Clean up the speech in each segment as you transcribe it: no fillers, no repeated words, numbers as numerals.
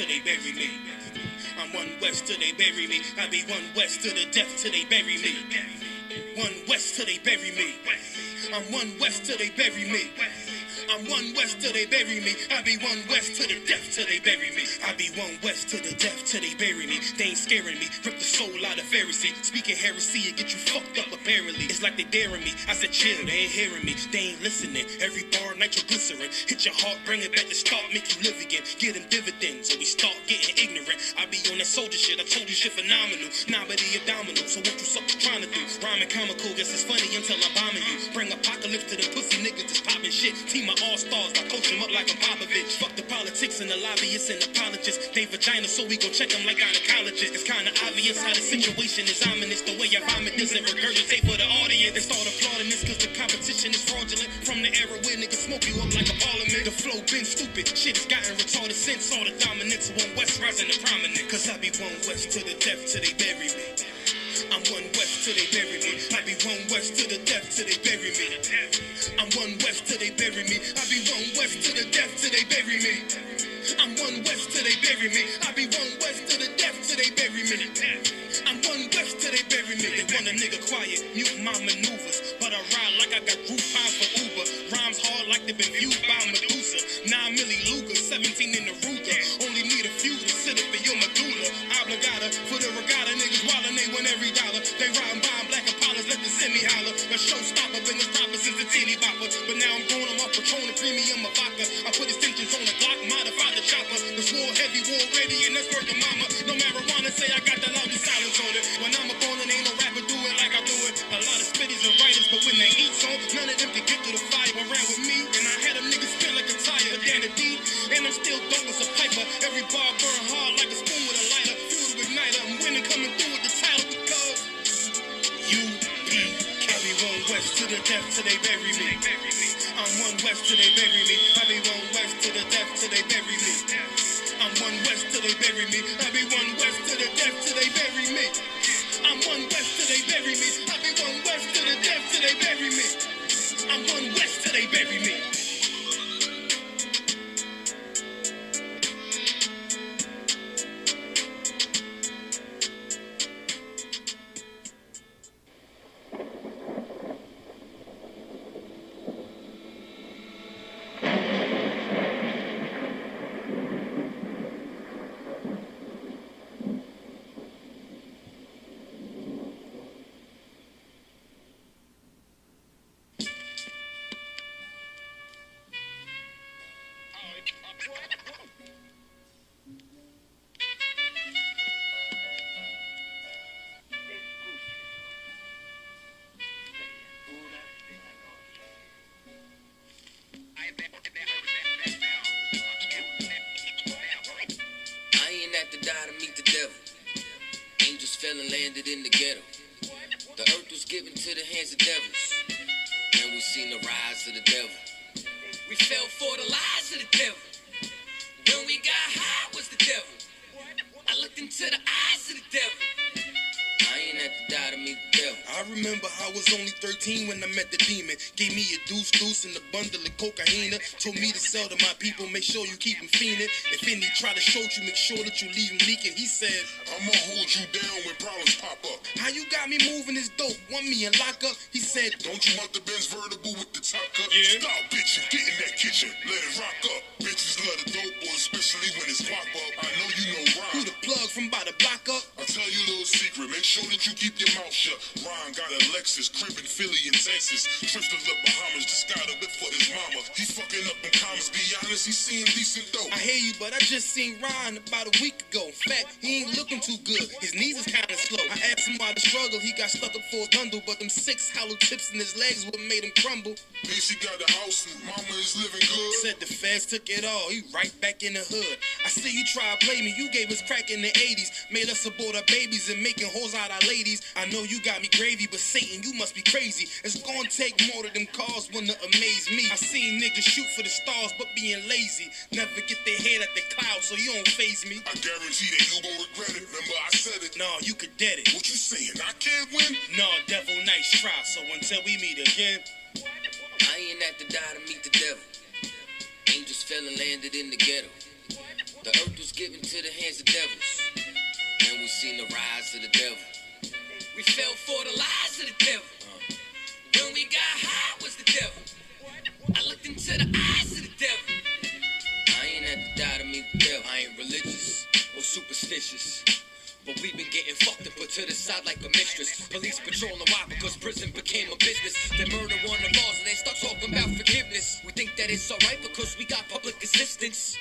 till they bury me. I'm one west till they bury me. I be one west to the death till they bury me. One west till they bury me. I'm one west till they bury me. I'm one west till they bury me. I be one west to the death till they bury me. I be one west to the death till they bury me. They ain't scaring me. Rip the soul out of Pharisee. Speaking heresy and get you fucked up apparently. It's like they daring me. I said chill, they ain't hearing me. They ain't listening. Every bar nitroglycerin. Hit your heart, bring it back to start, make you live again. Get them dividends, or we start getting ignorant. I be on that soldier shit. I told you shit phenomenal. Nah, but he a domino. So what you suckers trying to do? Rhyming comical, guess it's funny until I'm bombing you. Bring apocalypse to the pussy niggas that's popping shit. Team my all-stars, I coach them up like I'm Popovich. Fuck the politics and the lobbyists and apologists. They vagina, so we go check them like gynecologists. It's kinda obvious how the situation is ominous. The way I vomit this and regurgitate for the audience. They start applauding this cause the competition is fraudulent. From the era where niggas smoke you up like a parliament. The flow been stupid, shit has gotten retarded since all the dominance. One west rising to prominent. Cause I be one west to the death till they bury me. I'm one west till they bury me. I be one west to the death till they bury me. I'm one west till they bury me. I be one west to the death till they bury me. I'm one west till they bury me. I be one west to the death till they bury me. I'm one west till they bury me. They want a nigga quiet, mute my maneuvers, but I ride like I got Groupon for Uber. Rhymes hard like they've been viewed by Medusa. 9 milli Luger, 17 in the Ruger. Only need a few to sit up in your medulla. Obligata for the regatta, niggas wildin', they win every dollar. They riding by black Impalas, let the semi holler. A showstopper, been the stopper since the teeny bopper. But now I'm going on my Patron and premium of vodka. I put extensions on the Glock, modified the chopper. The war heavy, war ready, and that's word to mama. No marijuana, say I got the loudest silence on it. When I'm up on it, ain't no rapper do it like I do it. A lot of spitties and writers, but when they heat's on, none of them can get to the fire around with me. And I had them niggas spin like a tire, down the D. And I'm still dope as a piper. Every bar burn hard like a spoon with a lighter. Fuel to igniter, I'm winning, coming through with the title because UP. I be one west to the death till they bury me. I'm one west till they bury me. I be one west to the death till they bury me. I'm one west till they bury me. I be one west to the death till they bury me. I'm one west till they bury me. I be one west to the death till they bury me. I'm one west till they bury me. Landed in the ghetto. The earth was given to the hands of devils, and we seen the rise of the devil. We fell for the lies of the devil. When we got high was the devil. I looked into the eyes of the devil. I ain't had to die to meet the devil. I remember I was only 13 when I met the demon. Gave me a deuce and a bundle of cocaine. Told me to sell to my people, make sure you keep them fiending. If any try to shoot you, make sure that you leave him leaking. He said, I'ma hold you down when problems pop up. How you got me moving this dope? Want me in lockup? He said, don't you want the Benz vertible with the top cut? Yeah. Stop bitching, get in that kitchen, let it rock up. Bitches love the dope, boy, especially when it's pop up. I know you know Ron. Who the plug from by the block up? I'll tell you a little secret, make sure that you keep your mouth shut. Ron got a Lexus, crib in Philly and Texas. Trips to the Bahamas, just got a whip for his mama. He fucking up in commas, be honest, he seeing decent dope. I hear you, but I just seen Ron about a week ago. In fact, he ain't looking too good. His knees is kinda slow. I asked him why the struggle. He got stuck up for a bundle, but them 6 hollow tips in his legs what made him crumble. Then she got the house and mama is living good. Said the feds took it all. He right back in the hood. I see you try to play me. You gave us crack in the 80s. Made us abort our babies and making hoes out our ladies. I know you got me gravy, but Satan, you must be crazy. It's gonna take more than them cars when to amaze me. I seen niggas shoot for the stars, but being lazy. Never get their head at the clouds, so you don't faze me. I guarantee that you gon' regret it. Remember I said it. Nah, you could dead it. What you saying? I can't win? Nah, devil, nice try. So until we meet again, I ain't have to die to meet the devil. Angels fell and landed in the ghetto. The earth was given to the hands of devils, and we seen the rise of the devil. We fell for the lies of the devil. When we got high was the devil. I looked into the eyes of the devil. I ain't had to die to meet the devil. I ain't religious or superstitious, but we been getting fucked and put to the side like a mistress. Police patrolling why? Because prison became a business. They murder one of ours and they start talking about forgiveness. We think that it's alright because we got public assistance.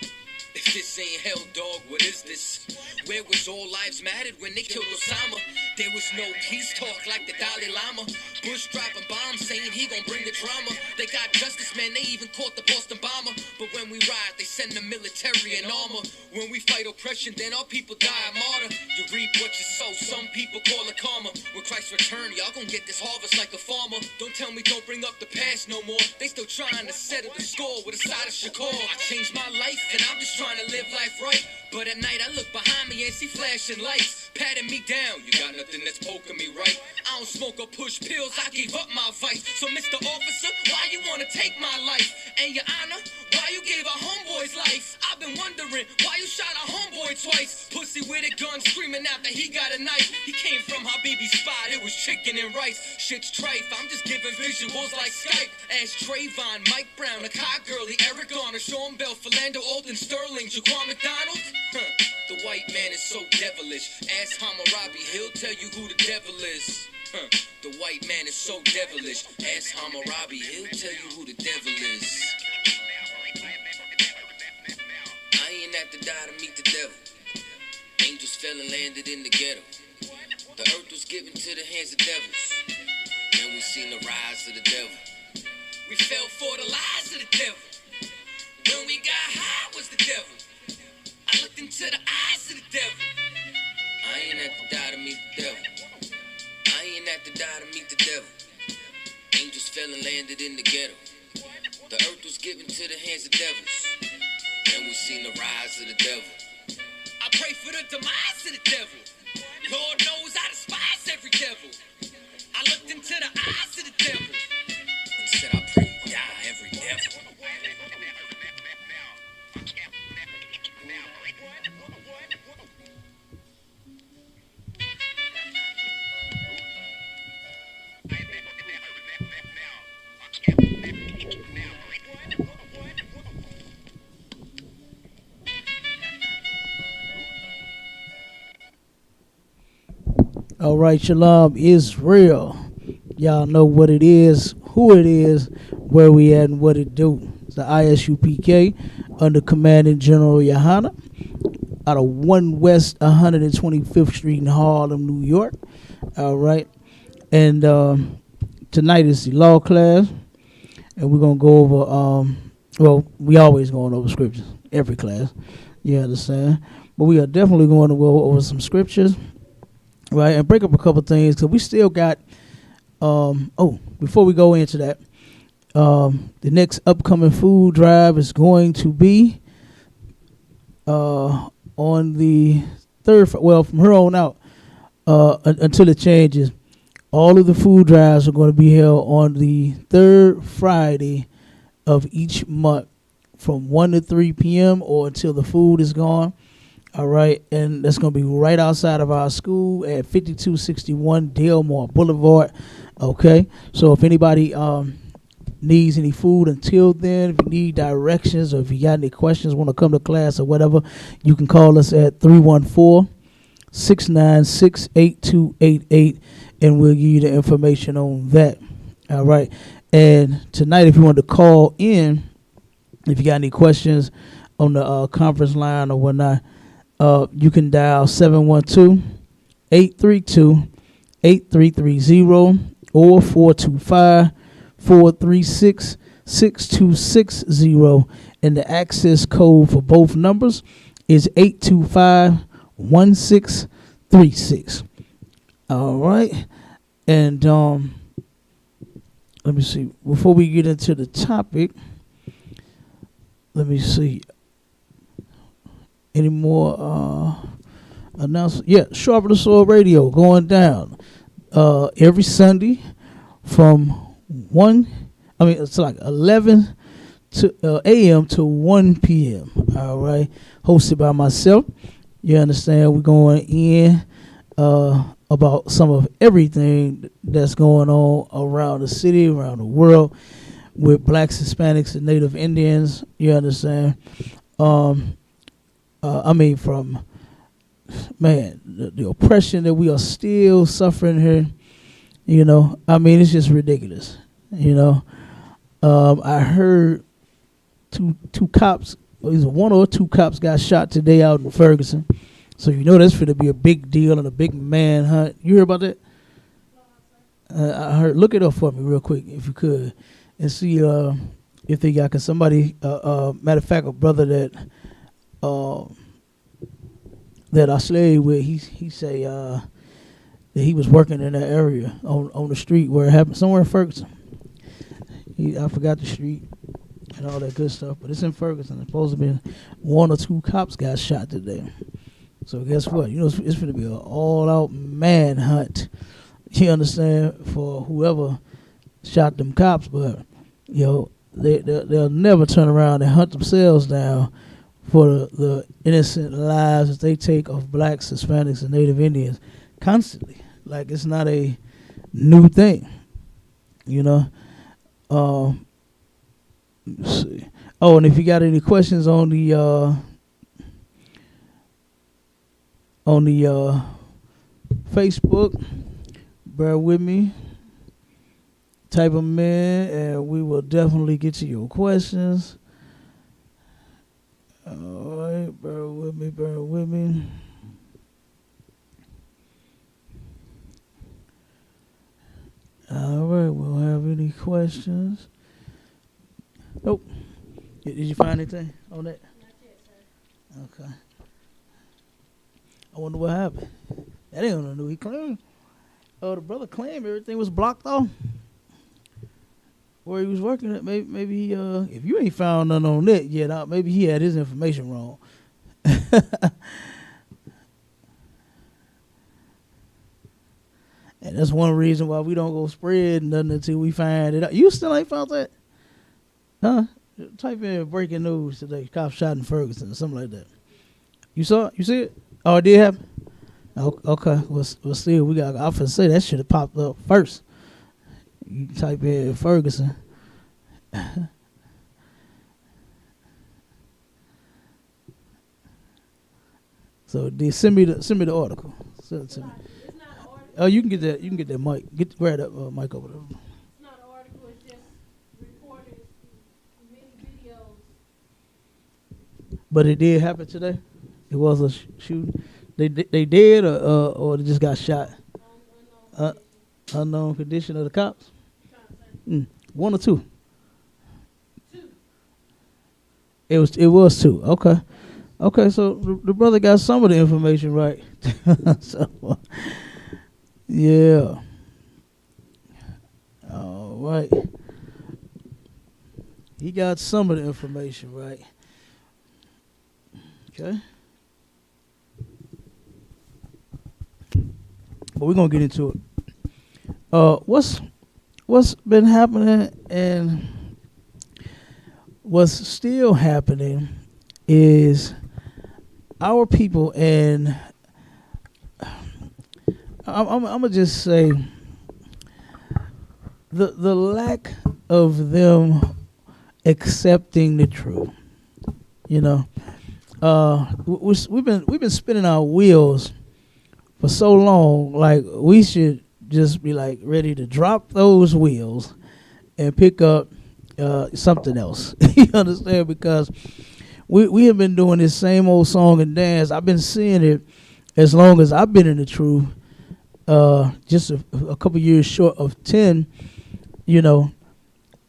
If this ain't hell, dog, what is this? Where was all lives mattered when they killed Osama? There was no peace talk like the Dalai Lama. Bush dropping bombs saying he gon' bring the drama. They got justice, man, they even caught the Boston bomber. But when we ride, they send the military in armor. When we fight oppression, then our people die a martyr. You reap what you sow, some people call it karma. When Christ return, y'all gon' get this harvest like a farmer. Don't tell me don't bring up the past no more. They still trying to settle the score with a side of Shakur. I changed my life and I'm just trying to live life right. But at night I look behind me and see flashing lights, patting me down. You got nothing that's poking me right. I don't smoke or push pills, I gave up my vice. So Mr. Officer, why you wanna take my life? And your honor, why you gave our homeboy's life? I've been wondering why you shot our homeboy twice. Pussy with a gun screaming out that he got a knife. He came from Habibi's spot, it was chicken and rice. Shit's trife, I'm just giving visuals like Skype. Ask Trayvon, Mike Brown, Akai Gurley, Eric Garner, Sean Bell, Philando, Alden Sterling, Jaquan McDonald. The white man is so devilish. Ask Hammurabi, he'll tell you who the devil is. The white man is so devilish. Ask Hammurabi, he'll tell you who the devil is. I ain't have to die to meet the devil. Angels fell and landed in the ghetto. The earth was given to the hands of devils, and we seen the rise of the devil. We fell for the lies of the devil. When we got high was the devil. I looked into the eyes of the devil. I ain't have to die to meet the devil. I ain't have to die to meet the devil. Angels fell and landed in the ghetto. The earth was given to the hands of devils, and we seen the rise of the devil. I pray for the demise of the devil. Lord knows I despise every devil. I looked into the eyes of the devil and said, I pray you die every devil. All right, Shalom Israel. Y'all know what it is, who it is, where we at, and what it do. It's the ISUPK under Commanding General Yohana out of 1 West 125th Street in Harlem, New York. All right. And tonight is the law class, and we're going to go over, well, we always going over scriptures, every class, you understand? But we are definitely going to go over some scriptures, right, and break up a couple things, because we still got, before we go into that, the next upcoming food drive is going to be on the third, well, from here on out, until it changes, all of the food drives are going to be held on the third Friday of each month from 1 to 3 p.m. or until the food is gone. All right, and that's going to be right outside of our school at 5261 Delmore Boulevard. Okay, so if anybody needs any food until then, if you need directions or if you got any questions, want to come to class or whatever, you can call us at 314-696-8288, and we'll give you the information on that. All right, and tonight, if you want to call in, if you got any questions on the conference line or whatnot, you can dial 712-832-8330 or 425-436-6260, and the access code for both numbers is 825-1636. All right, and let me see. Before we get into the topic, let me see. Any more announcements? Yeah, Sharpen the Sword Radio going down every Sunday from it's like 11 to a.m. to 1 p.m. All right, hosted by myself. You understand? We're going in about some of everything that's going on around the city, around the world, with blacks, Hispanics, and Native Indians. You understand? I mean, from the oppression that we are still suffering here. You know, I mean, it's just ridiculous. You know, I heard two cops, either one or two cops got shot today out in Ferguson. So you know that's going to be a big deal and a big manhunt. You heard about that? I heard. Look it up for me real quick if you could, and see if they got. Cause somebody, matter of fact, a brother that I slaved with, he say that he was working in that area on the street where it happened, somewhere in Ferguson. I forgot the street and all that good stuff, but it's in Ferguson. It's supposed to be one or two cops got shot today. So guess what? You know, it's going to be an all-out manhunt. You understand, for whoever shot them cops, but you know they'll never turn around and hunt themselves down for the innocent lives that they take of blacks, Hispanics, and Native Indians constantly. Like, it's not a new thing, you know. Let's see. Oh, and if you got any questions on the Facebook, bear with me. Type them in, and we will definitely get to your questions. All right, bear with me, bear with me. All right, we don't have any questions. Nope. Did you find anything on that? Not yet, sir. Okay. I wonder what happened. That ain't no new. He claimed. Oh, the brother claimed everything was blocked off where he was working at. Maybe he, if you ain't found none on that yet, maybe he had his information wrong. And that's one reason why we don't go spread nothing until we find it out. You still ain't found that? Huh? Type in breaking news today. Cop shot in Ferguson or something like that. You saw it? You see it? Oh, it did happen? Okay. We'll see. We got. I was gonna say that should have popped up first. You can type in Ferguson. So they send me the article. Send it to me. It's not an article. Oh, you can get that. You can get that mic. Grab that mic over there. It's not an article. It's just reported many videos. But it did happen today. It was a shooting. They did or they just got shot. Unknown condition of the cops. One or two. It was two. Okay. So the brother got some of the information right. So, yeah. All right. He got some of the information right. Okay. But we're gonna get into it. What's been happening and what's still happening is our people, and I'm gonna just say the lack of them accepting the truth. You know, we've been spinning our wheels for so long. Like, we should just be like ready to drop those wheels and pick up something else. You understand? Because we have been doing this same old song and dance. I've been seeing it as long as I've been in the truth. Just a couple years short of 10. You know,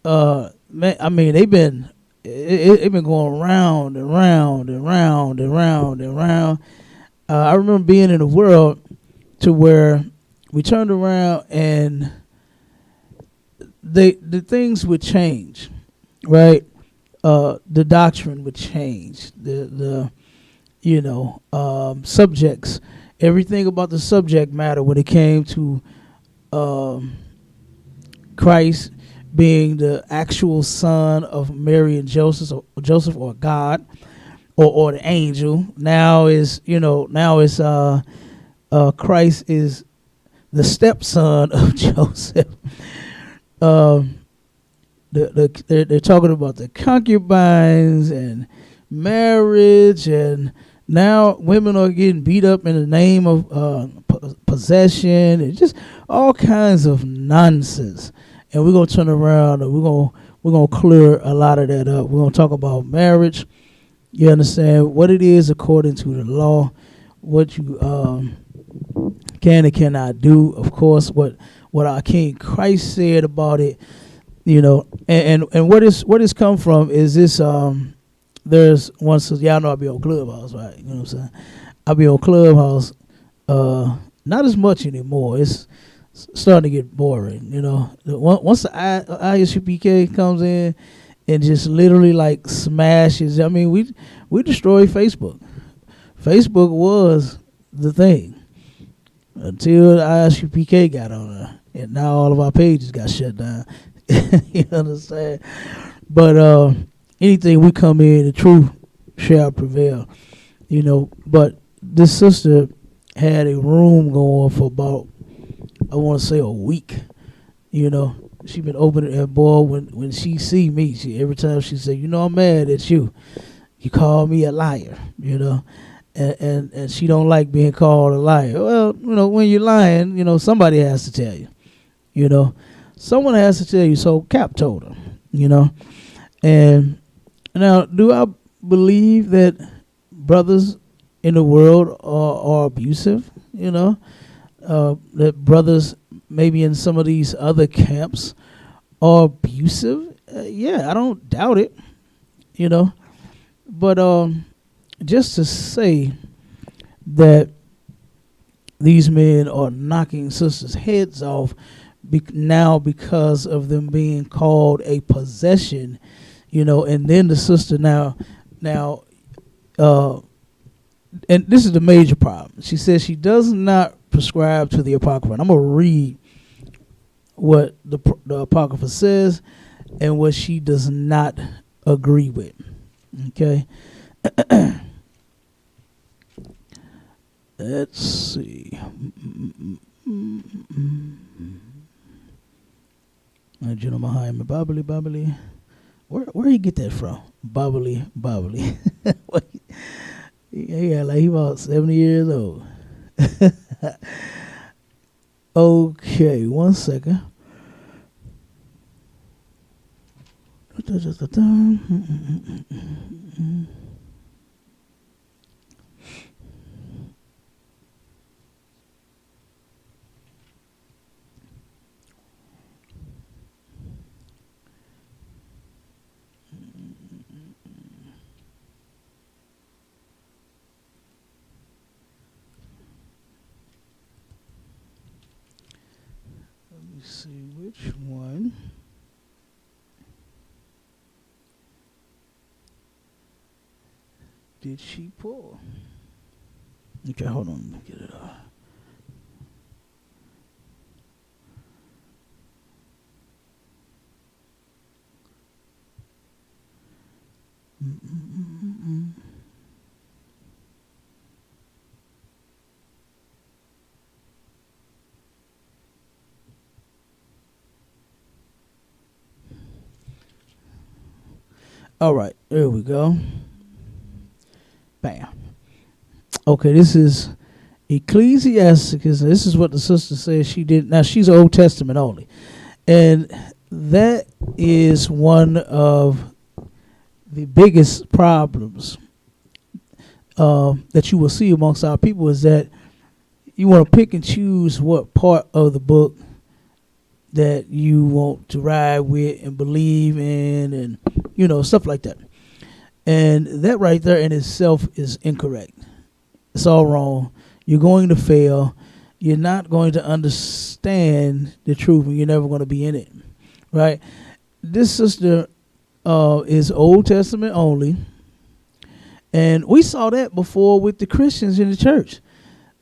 man. I mean, they've been going round and round and round and round and round. I remember being in the world to where we turned around and the things would change, right? The doctrine would change. The subjects, everything about the subject matter when it came to Christ being the actual son of Mary and Joseph or God or the angel. Now is Christ is the stepson of Joseph. They're talking about the concubines and marriage, and now women are getting beat up in the name of possession, and just all kinds of nonsense. And we're gonna turn around and we're gonna clear a lot of that up. We're gonna talk about marriage. You understand what it is according to the law, what you can and cannot do. Of course, what our King Christ said about it. And where this come from is this. There's one says, y'all know I be on Clubhouse, right? You know what I'm saying? I be on Clubhouse, not as much anymore. It's starting to get boring, Once the ISUPK comes in and just literally like smashes, I mean, we destroyed Facebook. Facebook was the thing until the ISUPK got on there, and now all of our pages got shut down. You understand? But anything we come in, the truth shall prevail. But this sister had a room going for about, I want to say, a week. She been opening that boy when she see me, every time she say, I'm mad at you. You call me a liar, and she don't like being called a liar. Well, when you're lying, somebody has to tell you. Someone has to tell you. So Cap told her, and now, do I believe that brothers in the world are abusive? That brothers maybe in some of these other camps are abusive? Yeah, I don't doubt it, But just to say that these men are knocking sisters' heads off now because of them being called a possession, and then the sister now, and this is the major problem. She says she does not prescribe to the Apocrypha. And I'm going to read what the Apocrypha says and what she does not agree with. Okay? Let's see. Gentleman Bubbly. Where you get that from? Bubbly. Yeah, like he about 70 years old. Okay, 1 second. See which one. Did she pull? Okay, hold on. Let me get it off. All right, there we go. Bam. Okay, this is Ecclesiasticus. This is what the sister says she did. Now, she's Old Testament only. And that is one of the biggest problems that you will see amongst our people, is that you want to pick and choose what part of the book that you want to ride with and believe in, and stuff like that. And that right there in itself is incorrect. It's all wrong. You're going to fail. You're not going to understand the truth, and you're never going to be in it, right? This sister is Old Testament only, and we saw that before with the Christians in the church.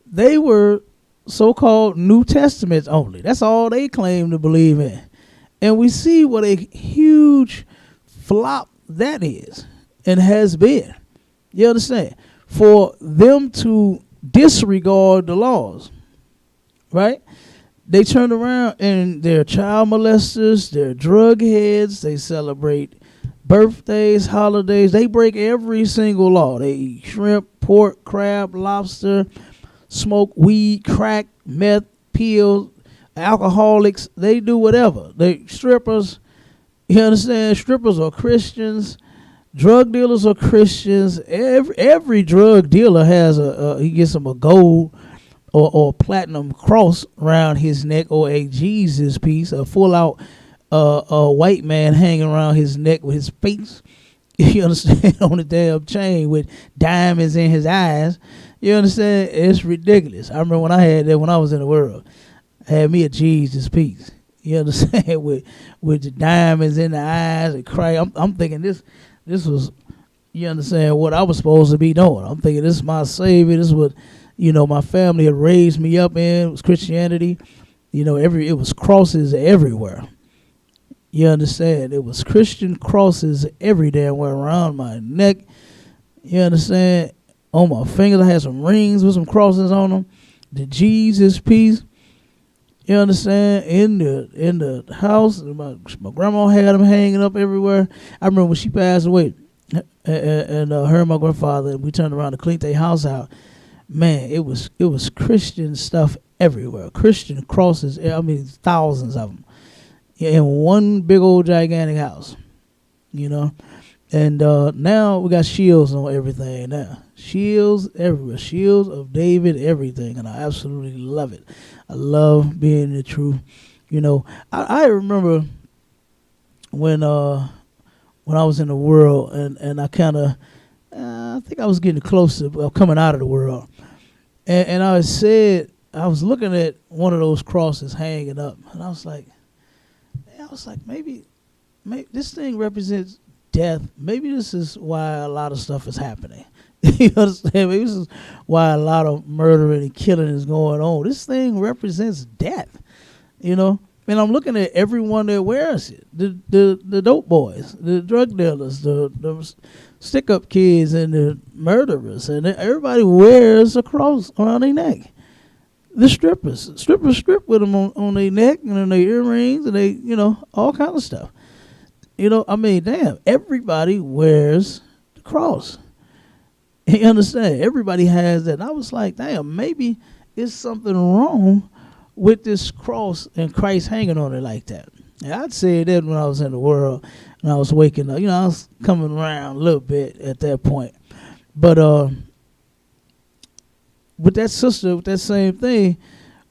They were so-called New Testament only. That's all they claim to believe in. And we see what a huge flop that is and has been. You understand? For them to disregard the laws, right? They turn around and they're child molesters, they're drug heads, they celebrate birthdays, holidays. They break every single law. They eat shrimp, pork, crab, lobster, smoke weed, crack, meth, pills, alcoholics. They do whatever. They strippers. You understand? Strippers are Christians. Drug dealers are Christians. Every drug dealer has he gets him a gold or platinum cross around his neck, or a Jesus piece, a full out a white man hanging around his neck with his face, you understand, on a damn chain with diamonds in his eyes. You understand? It's ridiculous. I remember when I had that when I was in the world. I had me a Jesus piece. You understand? with the diamonds in the eyes and cry. I'm thinking this was, you understand, what I was supposed to be doing. I'm thinking this is my savior. This is what, my family had raised me up in. It was Christianity. It was crosses everywhere. You understand? It was Christian crosses every damn way around my neck. You understand? On my fingers, I had some rings with some crosses on them. The Jesus piece. You understand? In the house, my grandma had them hanging up everywhere. I remember when she passed away, and her and my grandfather, and we turned around to clean their house out. Man, it was Christian stuff everywhere. Christian crosses. I mean, thousands of them. In one big old gigantic house, and now we got shields on everything now. Shields everywhere, shields of David, everything, and I absolutely love it. I love being the truth. I remember when I was in the world, and I kind of, I think I was getting close to coming out of the world, and I was looking at one of those crosses hanging up, and I was like, maybe this thing represents death. Maybe this is why a lot of stuff is happening. You understand? Maybe this is why a lot of murdering and killing is going on. This thing represents death. And I'm looking at everyone that wears it. The dope boys, the drug dealers, the stick-up kids, and the murderers. And everybody wears a cross around their neck. The strippers strip with them on their neck and on their earrings, and they, all kind of stuff. Damn, everybody wears the cross. You understand? Everybody has that. And I was like, damn, maybe it's something wrong with this cross and Christ hanging on it like that. And I'd say that when I was in the world and I was waking up. I was coming around a little bit at that point. But with that sister, with that same thing,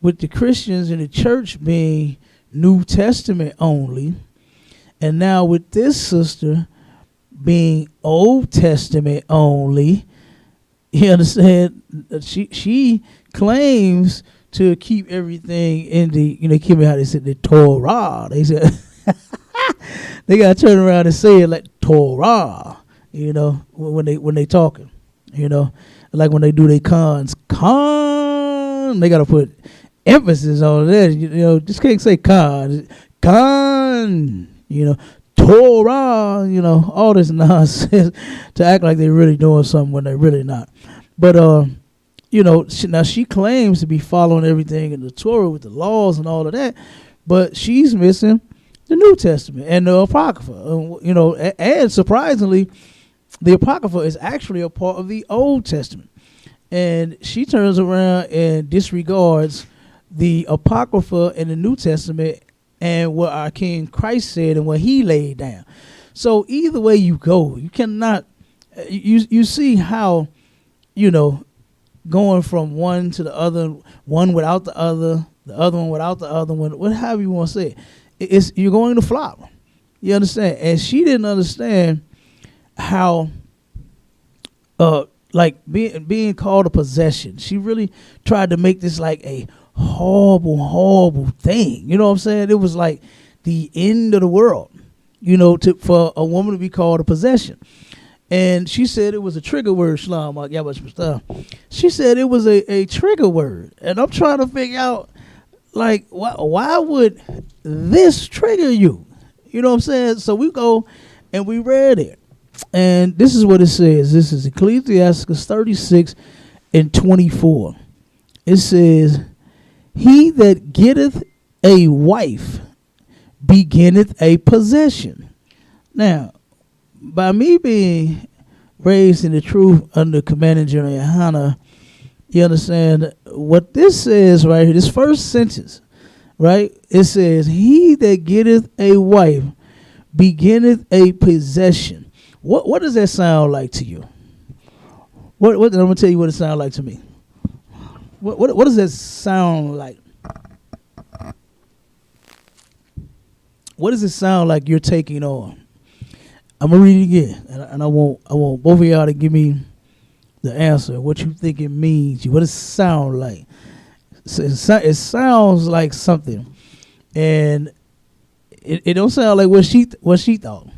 with the Christians in the church being New Testament only, and now with this sister being Old Testament only, you understand? She claims to keep everything in the, keep me how they said the Torah. They said they gotta turn around and say it like Torah, when they talking, like when they do their cons, they gotta put emphasis on that. Just can't say con, Torah, all this nonsense to act like they're really doing something when they're really not. But now she claims to be following everything in the Torah with the laws and all of that, but she's missing the New Testament and the Apocrypha. And surprisingly, the Apocrypha is actually a part of the Old Testament. And she turns around and disregards the Apocrypha in the New Testament and what our King Christ said and what he laid down. So either way you go, you cannot, you see how, going from one to the other, one without the other one without the other one, whatever you want to say it, you're going to flop. You understand? And she didn't understand how, like being called a possession. She really tried to make this like a horrible thing. You know what I'm saying? It was like the end of the world, for a woman to be called a possession. And she said it was a trigger word, Shalom. She said it was a trigger word. And I'm trying to figure out, like, why would this trigger you? You know what I'm saying? So we go and we read it. And this is what it says. This is Ecclesiastes 36 and 24. It says, he that getteth a wife beginneth a possession. Now, by me being raised in the truth under Commanding General Yohana, you understand what this says right here, this first sentence, right? It says, he that getteth a wife beginneth a possession. What does that sound like to you? What I'm gonna tell you what it sounds like to me. What does that sound like? What does it sound like you're taking on? I'm gonna read it again, and I want both of y'all to give me the answer. What you think it means? What does it sound like? It sounds like something, and it don't sound like what she thought.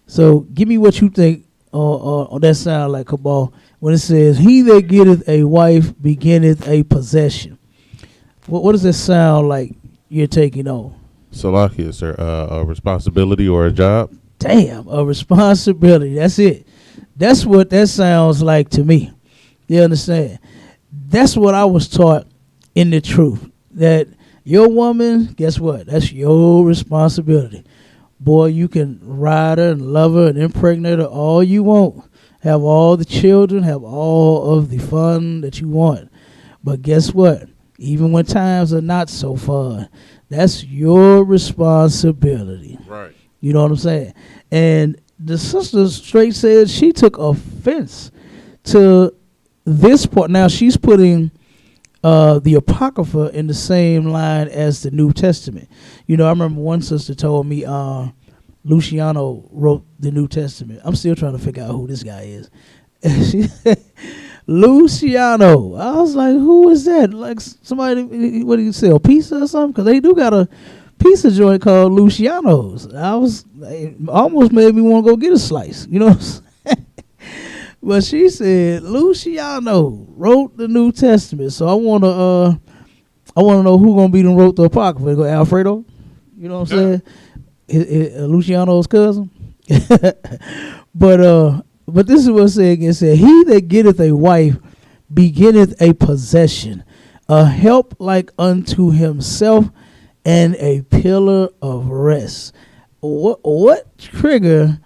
So give me what you think or that sound like, Cabal, when it says, he that getteth a wife beginneth a possession. What does that sound like you're taking on? Salakia, sir, a responsibility or a job? Damn, a responsibility. That's it. That's what that sounds like to me. You understand? That's what I was taught in the truth. That your woman, guess what? That's your responsibility. Boy, you can ride her and love her and impregnate her all you want. Have all the children, have all of the fun that you want. But guess what? Even when times are not so fun, that's your responsibility. Right. You know what I'm saying? And the sister straight said she took offense to this part. Now she's putting the Apocrypha in the same line as the New Testament. You know, I remember one sister told me Luciano wrote the New Testament. I'm still trying to figure out who this guy is. She said, Luciano. I was like, who is that? Like somebody, what do you sell, pizza or something? Because they do got a pizza joint called Luciano's. It almost made me want to go get a slice. You know what I'm saying? But she said Luciano wrote the New Testament. So I want to know who gonna be the wrote the Apocrypha. Go Alfredo. You know what I'm saying? Luciano's cousin. But this is what it said. It said, he that getteth a wife beginneth a possession, a help like unto himself, and a pillar of rest. What trigger?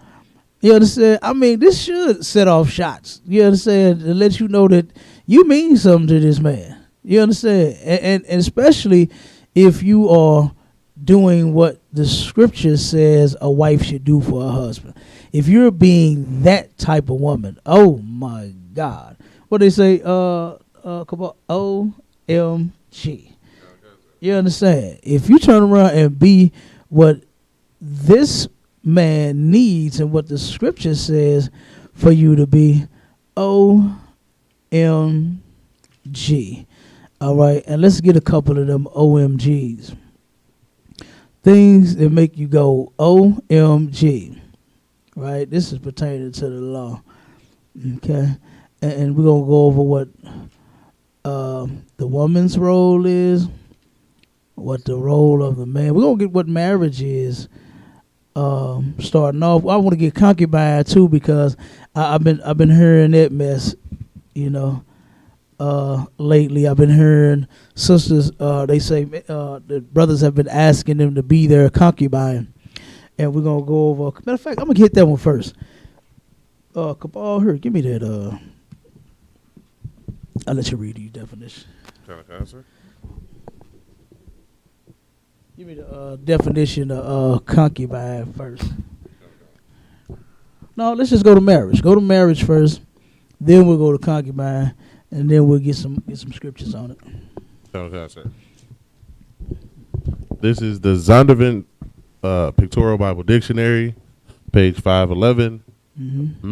You understand? I mean, this should set off shots. You understand? To let you know that you mean something to this man. You understand? And especially if you are doing what the scripture says a wife should do for her husband. If you're being that type of woman, oh my God. What they say? Come on, OMG. You understand? If you turn around and be what this man needs and what the scripture says for you to be, OMG. All right, and let's get a couple of them OMGs. Things that make you go OMG. Right? This is pertaining to the law. Okay? And we're going to go over what the woman's role is, what the role of the man. We're going to get what marriage is starting off. I want to get concubine too, because I've been hearing that mess, you know. Lately I've been hearing sisters, they say the brothers have been asking them to be their concubine. And we're going to go over. Matter of fact, I'm going to hit that one first. Cabal, here, give me that. I'll let you read the definition. Sir? Give me the definition of concubine first. No, let's just go to marriage. Go to marriage first. Then we'll go to concubine. And then we'll get some scriptures on it. Okay, sir. This is the Zondervan Pictorial Bible Dictionary, page 511. Mm-hmm.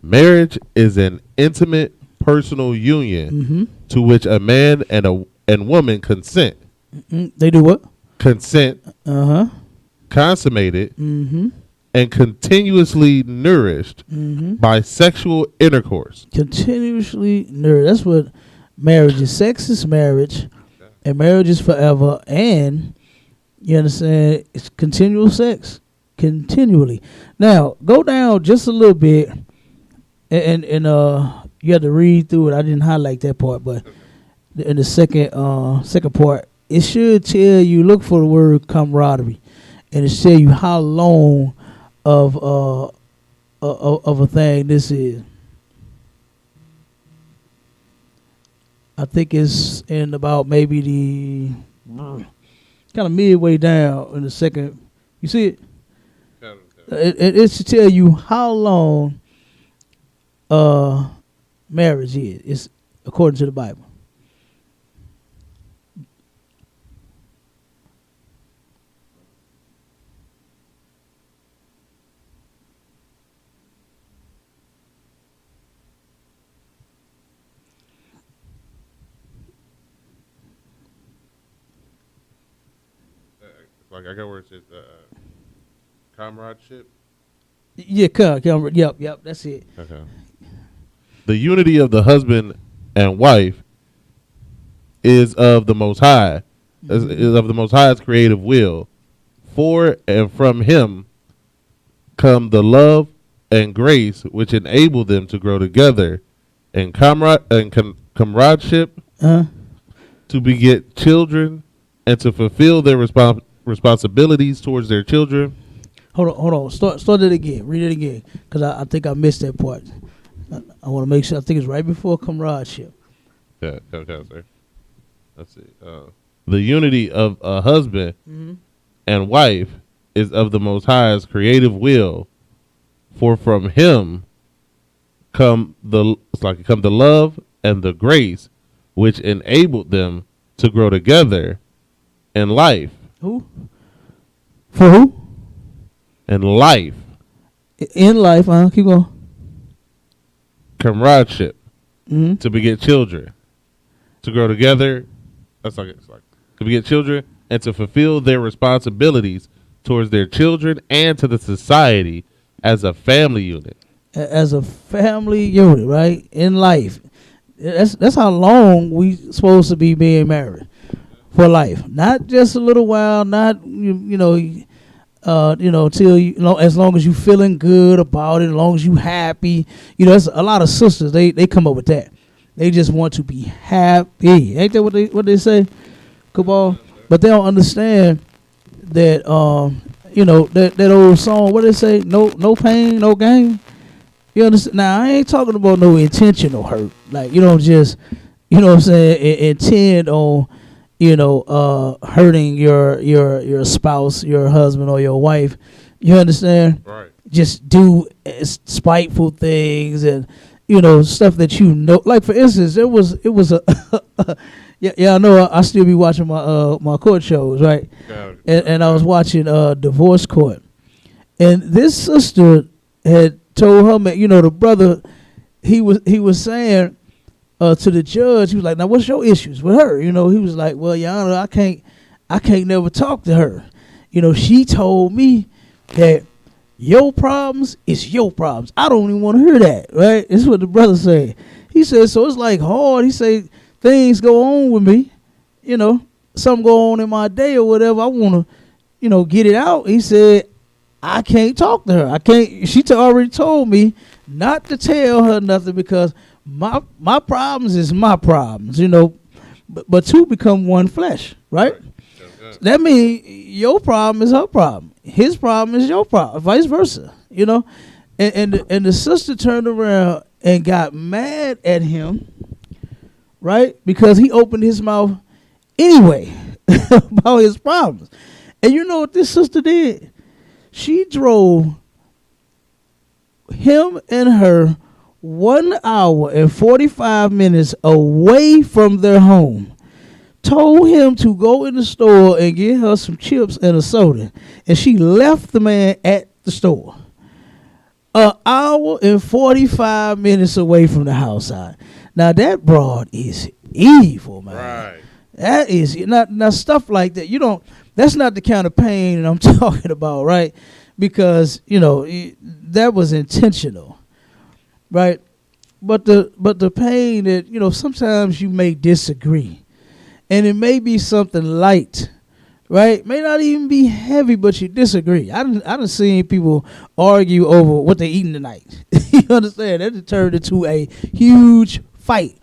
Marriage is an intimate personal union to which a man and woman consent. They do what? Consent. Consummated. And continuously nourished by sexual intercourse. Continuously nourished. That's what marriage is. Sex is marriage, And marriage is forever, and you understand, it's continual sex, continually. Now, go down just a little bit, and you have to read through it. I didn't highlight that part, but in the second part, it should tell you, look for the word camaraderie, and it tell you how long of a thing this is. I think it's in about maybe the kind of midway down in the second. You see it? It should tell you how long marriage is. It's according to the Bible. Like I got where it says comradeship. Yeah, yep, that's it. Okay. The unity of the husband and wife is of the Most High, is of the Most High's creative will. For and from Him come the love and grace which enable them to grow together in comradeship, to beget children, and to fulfill their responsibilities towards their children. Hold on. Start it again. Read it again, because I think I missed that part. I want to make sure. I think it's right before comradeship. Yeah, sir. Let's see. The unity of a husband and wife is of the Most High's creative will, for from Him come the love and the grace which enabled them to grow together in life. Who? For who? In life. In life, keep going. Comradeship. To beget children. To grow together. It's like to beget children and to fulfill their responsibilities towards their children and to the society as a family unit. As a family unit, right? In life. That's how long we supposed to be being married. For life, not just a little while, not till as long as you feeling good about it, as long as you happy. That's a lot of sisters. They come up with that. They just want to be happy. Ain't that what they say, Cabal? But they don't understand that that old song. What they say? No pain, no gain. You understand? Now I ain't talking about no intentional hurt. Like you don't just intend on hurting your spouse, your husband, or your wife. You understand? Right. Just do spiteful things and stuff that Like for instance, it was a I know I still be watching my court shows, right? And I was watching Divorce Court, and this sister had told her man, the brother, he was saying. To the judge, he was like, "Now, what's your issues with her?" He was like, "Well, Your Honor, I can't never talk to her. She told me that your problems is your problems. I don't even want to hear that." Right? This is what the brother said. He said, "So it's like hard." He said, "Things go on with me, something go on in my day or whatever. I want to, get it out." He said, "I can't talk to her. I can't. She already told me not to tell her nothing because." My problems is my problems, but two become one flesh, right? That means your problem is her problem. His problem is your problem, vice versa, And the sister turned around and got mad at him, right? Because he opened his mouth anyway about his problems. And you know what this sister did? She drove him and her 1 hour and 45 minutes away from their home, told him to go in the store and get her some chips and a soda, and she left the man at the store. 1 hour and 45 minutes away from the house side. Now that broad is evil, man. Right. That is not stuff like that. That's not the kind of pain that I'm talking about, right? Because that was intentional. Right, but the pain that sometimes you may disagree, and it may be something light, right? May not even be heavy, but you disagree. I done seen people argue over what they eating tonight. You understand? That turned into a huge fight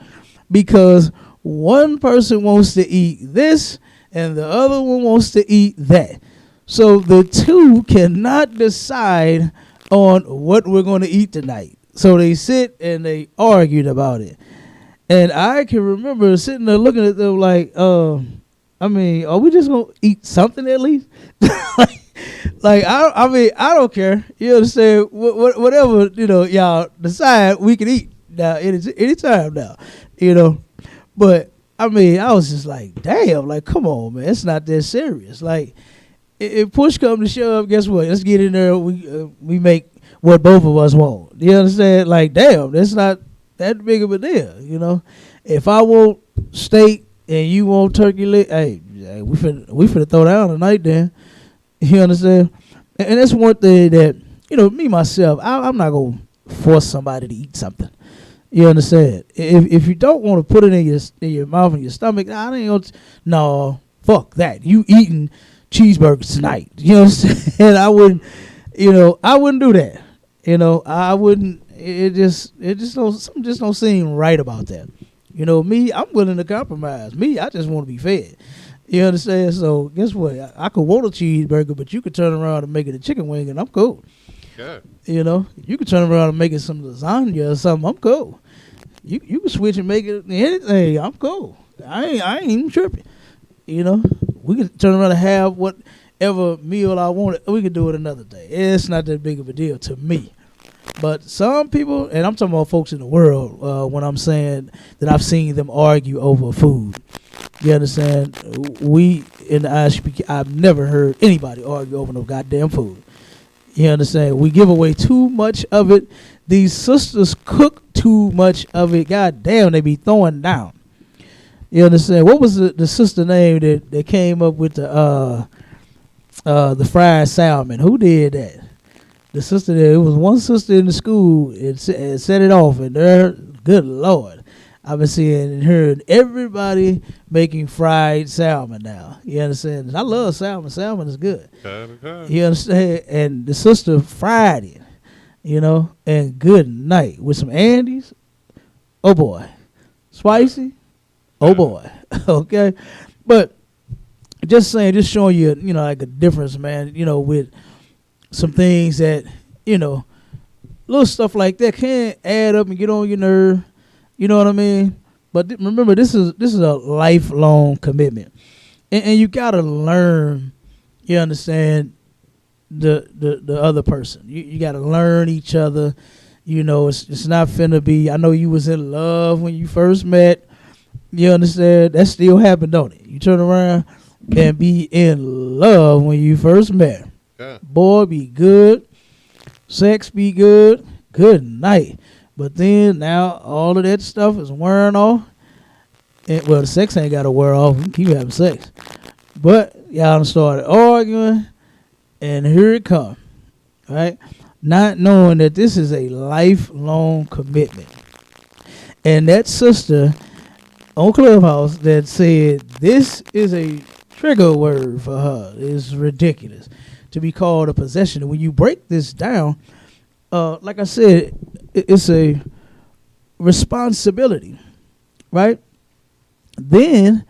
because one person wants to eat this and the other one wants to eat that. So the two cannot decide on what we're going to eat tonight. So they sit and they argued about it. And I can remember sitting there looking at them like, I mean, are we just going to eat something at least? Like, I don't care. You understand? Whatever, y'all decide, we can eat now anytime now, But, I mean, I was just like, damn, like, come on, man. It's not that serious. Like, if push comes to shove, guess what? Let's get in there. We make what both of us want. You understand? Like, damn, that's not that big of a deal, If I want steak and you want turkey leg, hey, we finna throw down tonight then. You understand? And that's one thing that, me, myself, I'm not going to force somebody to eat something. You understand? If you don't want to put it in your mouth and your stomach, I ain't gonna no, fuck that. You eating cheeseburgers tonight. You know what I'm saying? I wouldn't do that. I wouldn't. It just don't seem right about that. Me, I'm willing to compromise. Me, I just want to be fed. You understand? So guess what? I could want a cheeseburger, but you could turn around and make it a chicken wing, and I'm cool. Yeah. You could turn around and make it some lasagna or something. I'm cool. You can switch and make it anything. I'm cool. I ain't even tripping. We could turn around and have whatever meal I wanted. We could do it another day. It's not that big of a deal to me. But some people, and I'm talking about folks in the world, when I'm saying that I've seen them argue over food. You understand? We in the ISUPK, I've never heard anybody argue over no goddamn food. You understand? We give away too much of it. These sisters cook too much of it. God damn, they be throwing down. You understand? What was the sister name that came up with the fried salmon? Who did that? The sister there. It was one sister in the school and set it off, and there, good Lord, I've been seeing and heard everybody making fried salmon now. You understand? And I love salmon. Salmon is good. You understand? And the sister fried it, and good night with some Andes. Oh boy, spicy. Oh boy. Okay, but just showing you, like a difference, man. With some things that, little stuff like that can add up and get on your nerve. You know what I mean? But remember, this is a lifelong commitment, and you gotta learn. You understand the other person. You gotta learn each other. It's not finna be. I know you was in love when you first met. You understand? That still happened, don't it? You turn around and be in love when you first met. Yeah. Boy, be good. Sex be good. Good night. But then now all of that stuff is wearing off. And, well, the sex ain't got to wear off. We can keep having sex. But y'all done started arguing, and here it comes. Right? Not knowing that this is a lifelong commitment. And that sister on Clubhouse that said this is a trigger word for her is ridiculous to be called a possession. And when you break this down, like I said, it's a responsibility, right? Then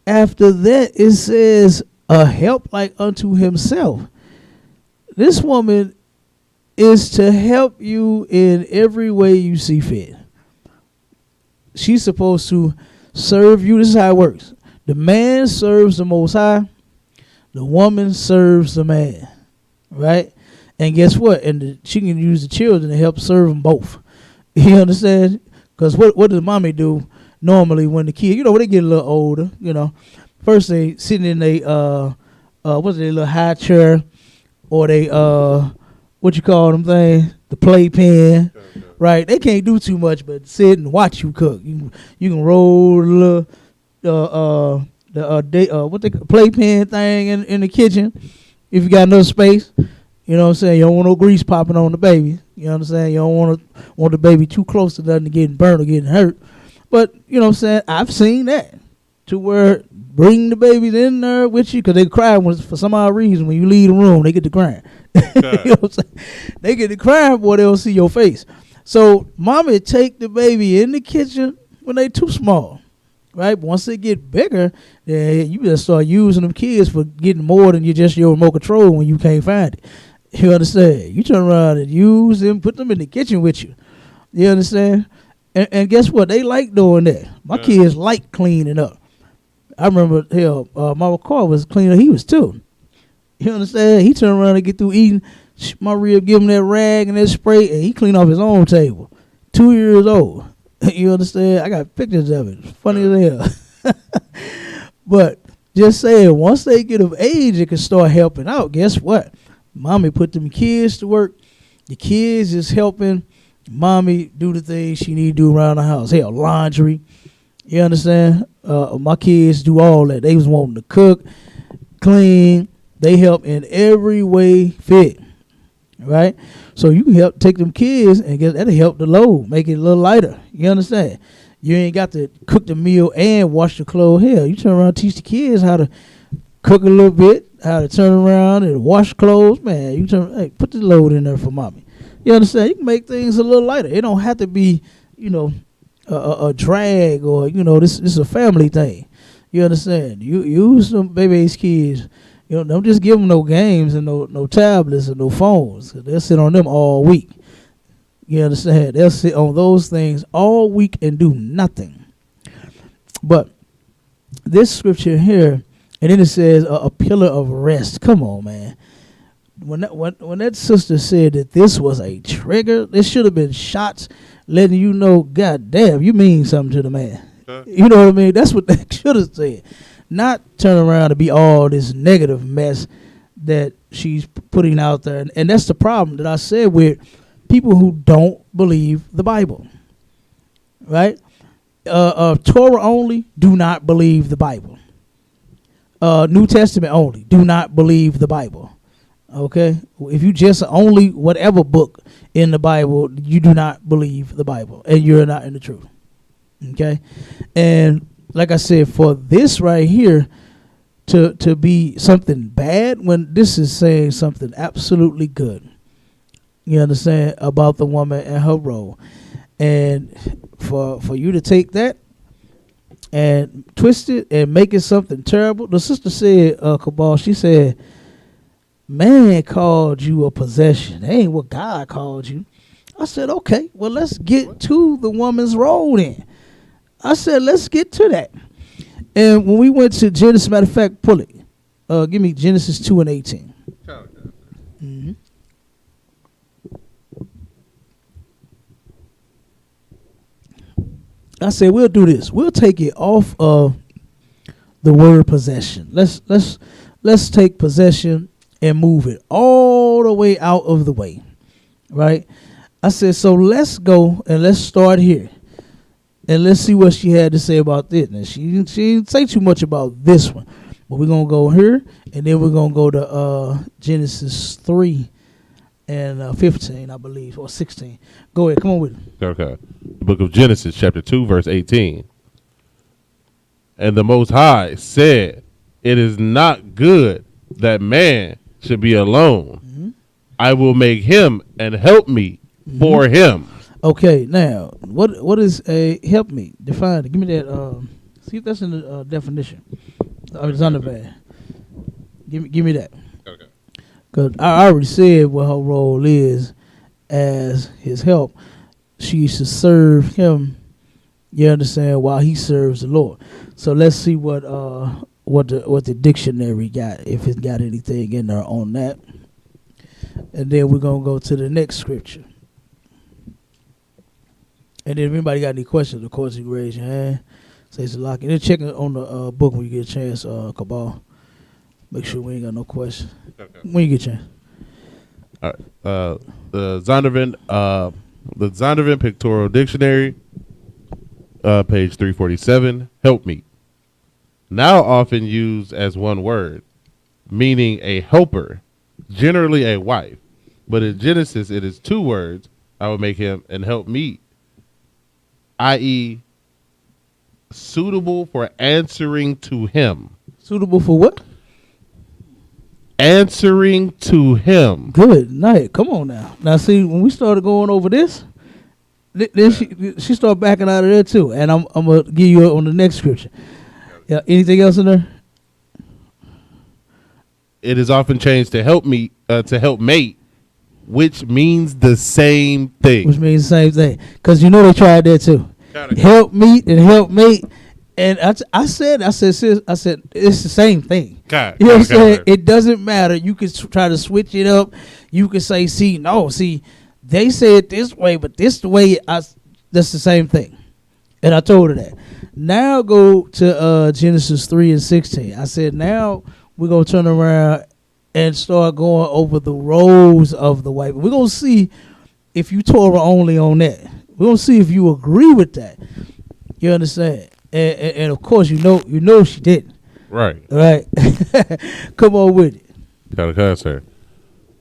after that, it says a help like unto himself. This woman is to help you in every way you see fit. She's supposed to serve you. This is how it works. The man serves the Most High. The woman serves the man, right? And guess what? And she can use the children to help serve them both. You understand? Because what does mommy do normally when the kid, when they get a little older, first they sitting in a little high chair, or they what you call them things, the playpen, right? They can't do too much but sit and watch you cook. You can roll the playpen thing in the kitchen if you got enough space. You know what I'm saying? You don't want no grease popping on the baby. You know what I'm saying? You don't want the baby too close to nothing to getting burnt or getting hurt. But, you know what I'm saying? I've seen that to where bring the babies in there with you because they cry for some odd reason. When you leave the room, they get to crying. You know what I'm saying? They get to crying, boy, they don't see your face. So mommy take the baby in the kitchen when they too small, right? But once they get bigger, then you just start using them kids for getting more than just your remote control when you can't find it. You understand? You turn around and use them, put them in the kitchen with you. You understand? And guess what? They like doing that. My kids like cleaning up. I remember, my car was cleaner. He was too. You understand? He turned around and get through eating. My rib give him that rag and that spray, and he cleaned off his own table. 2 years old. You understand? I got pictures of it. It's funny as hell. But just saying, once they get of age, it can start helping out. Guess what? Mommy put them kids to work. The kids is helping mommy do the things she need to do around the house. Hell, laundry. You understand? My kids do all that. They was wanting to cook, clean. They help in every way fit. Right? So you can help take them kids and that'll help the load, make it a little lighter. You understand? You ain't got to cook the meal and wash the clothes. Hell, you turn around and teach the kids how to cook a little bit, how to turn around and wash clothes. Man, hey, put the load in there for mommy. You understand? You can make things a little lighter. It don't have to be, a drag or, this is a family thing. You understand? You use some baby's kids. Don't just give them no games and no tablets and no phones. 'Cause they'll sit on them all week. You understand? They'll sit on those things all week and do nothing. But this scripture here, and then it says a pillar of rest. Come on, man. When that sister said that this was a trigger, this should have been shots letting you know, God damn, you mean something to the man. You know what I mean? That's what they should have said. Not turn around to be all this negative mess that she's putting out there. And that's the problem that I said with people who don't believe the Bible. Right? Torah only, do not believe the Bible. New Testament only, do not believe the Bible. Okay? If you just only whatever book in the Bible, you do not believe the Bible. And you're not in the truth. Okay? And like I said, for this right here to be something bad when this is saying something absolutely good. You understand? About the woman and her role. And for you to take that and twist it and make it something terrible. The sister said, Cabal, she said, man called you a possession. That ain't what God called you. I said, okay, well, let's get to the woman's role then. I said, let's get to that. And when we went to Genesis, matter of fact, pull it. Give me Genesis 2 and 18. Mm-hmm. I said, we'll do this. We'll take it off of the word possession. Let's take possession and move it all the way out of the way. Right? I said, so let's go and let's start here. And let's see what she had to say about this. And she didn't say too much about this one. But we're going to go here, and then we're going to go to Genesis 3 and 15, I believe, or 16. Go ahead. Come on with it. Okay. The book of Genesis, chapter 2, verse 18. And the Most High said, it is not good that man should be alone. Mm-hmm. I will make him and help me for him. Okay, now, what is a help me? Define it. Give me that. See if that's in the definition. It's under bad. Give me that. Okay. Because I already said what her role is as his help. She should serve him, you understand, while he serves the Lord. So let's see what the dictionary got, if it's got anything in there on that. And then we're going to go to the next scripture. And then if anybody got any questions, of course, you can raise your hand. Say it's lock. And then check it on the book when you get a chance, Cabal. Make sure we ain't got no questions. Okay. When you get a chance. All right. The Zondervan Pictorial Dictionary, page 347, help me. Now often used as one word, meaning a helper, generally a wife. But in Genesis, it is two words. I will make him and help me, i.e., suitable for answering to him. Suitable for what? Answering to him. Good night. Come on now. Now see, when we started going over this, then she started backing out of there too. And I'm gonna give you on the next scripture. Yeah. Anything else in there? It is often changed to help me to help mate, which means the same thing. Which means the same thing. Because you know they tried that too. Help meet and help mate. And I said, sis, it's the same thing. You know what I'm saying? It doesn't matter. You can try to switch it up. You can say, see, they say it this way, but this the way that's the same thing. And I told her that. Now go to Genesis 3:16. I said, now we're going to turn around and start going over the roles of the wife. We're going to see if you Torah only on that. We're going to see if you agree with that. You understand? And of course, you know she didn't. Right. Come on with it. Gotta cuss her.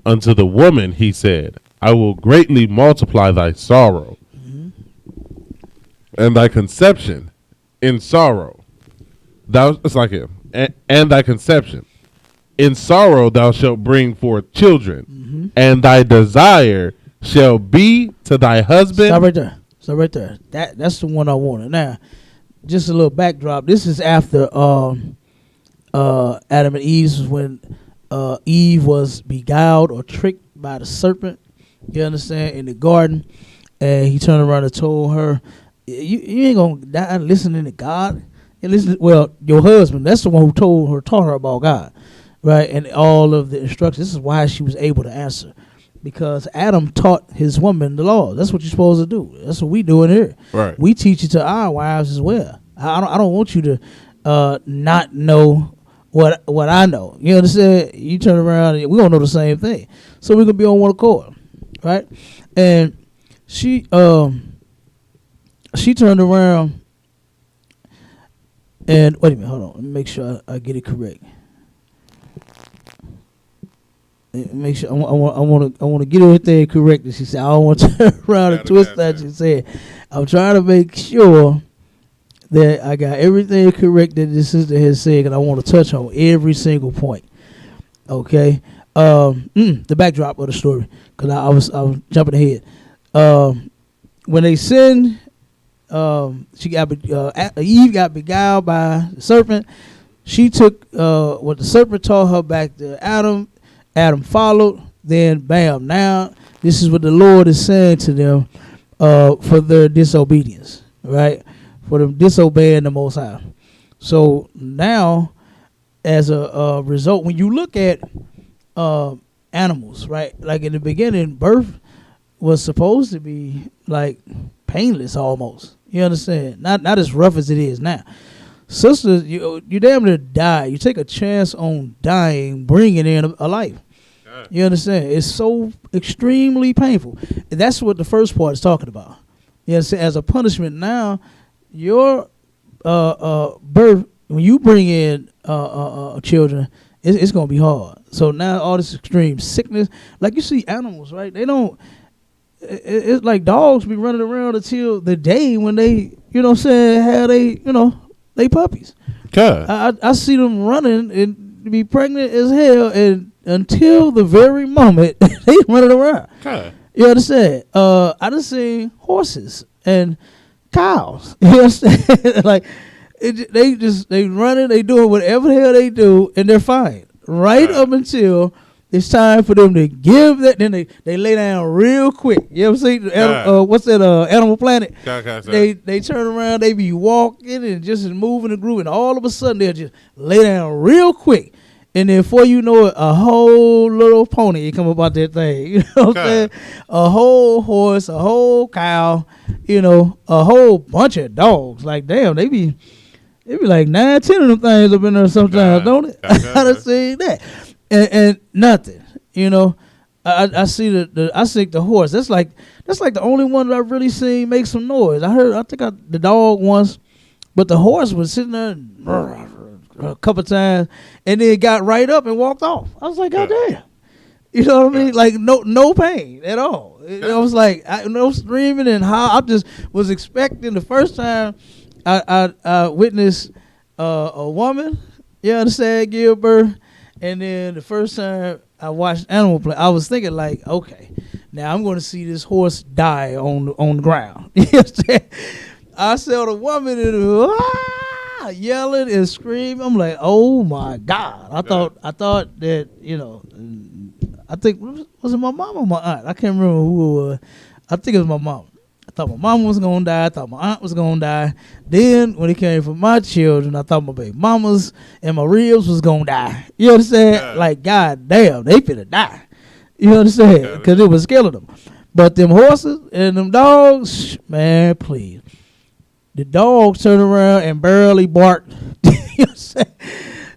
Unto the woman, he said, I will greatly multiply thy sorrow and thy conception in sorrow. It's like it. And thy conception. In sorrow thou shalt bring forth children, and thy desire shall be to thy husband. Stop right there. That's the one I wanted. Now, just a little backdrop. This is after Adam and Eve, when Eve was beguiled or tricked by the serpent. You understand? In the garden, and he turned around and told her, "You ain't gonna die listening to God. Well, your husband. That's the one who taught her about God, right? And all of the instructions. This is why she was able to answer." Because Adam taught his woman the law. That's what you're supposed to do. That's what we doing here. Right. We teach it to our wives as well. I don't want you to not know what I know. You understand? You turn around and we're gonna know the same thing. So we're gonna be on one accord, right? And she turned around and wait a minute, hold on. Let me make sure I get it correct. Make sure I want to get everything correct. And she said, I don't want to turn around and twist that. She said, I'm trying to make sure that I got everything correct that this sister has said, and I want to touch on every single point. Okay, the backdrop of the story, because I was jumping ahead. When they sinned, Eve got beguiled by the serpent. She took what the serpent taught her back to Adam. Adam followed, then bam. Now this is what the Lord is saying to them for their disobedience, right? For them disobeying the Most High. So now, as a result, when you look at animals, right? Like in the beginning, birth was supposed to be like painless almost. You understand? Not as rough as it is now. Sisters, you damn near die. You take a chance on dying, bringing in a life. You understand? It's so extremely painful. And that's what the first part is talking about. You understand? As a punishment now, your birth, when you bring in children, it's going to be hard. So now all this extreme sickness, like you see animals, right? They don't, it's like dogs be running around until the day when they, you know what I'm saying, have they puppies. Okay. I see them running and be pregnant as hell, and until the very moment they running around. Okay. You understand? I done seen horses and cows. You understand? Like they running, they doing whatever the hell they do, and they're fine. Right up until it's time for them to give that, then they lay down real quick. You ever see what's that Animal Planet? They turn around, they be walking and just moving and grooving, and all of a sudden they'll just lay down real quick. And then before you know it, a whole little pony come about that thing. You know what I'm saying? A whole horse, a whole cow, a whole bunch of dogs. Like, damn, they be like 9, 10 of them things up in there sometimes, don't it? I done seen that. And nothing, I see I think the horse. That's like the only one that I've really seen make some noise. I think the dog once, but the horse was sitting there a couple times, and then got right up and walked off. I was like, God damn, you know what I mean? Like no pain at all. I was like, no screaming and how. I just was expecting the first time I witnessed a woman, you understand, give birth, and then the first time I watched Animal Planet, I was thinking like, okay, now I'm going to see this horse die on the ground. You understand? I saw the woman yelling and screaming. I'm like, oh my God! I thought that I think was it my mom or my aunt? I can't remember who it was. I think it was my mom. I thought my mom was gonna die. I thought my aunt was gonna die. Then when it came for my children, I thought my baby mamas and my ribs was gonna die. You understand? Yeah. Like, God damn, they finna die. You understand? Because it was killing them. But them horses and them dogs, man, please. The dogs turned around and barely barked. You understand?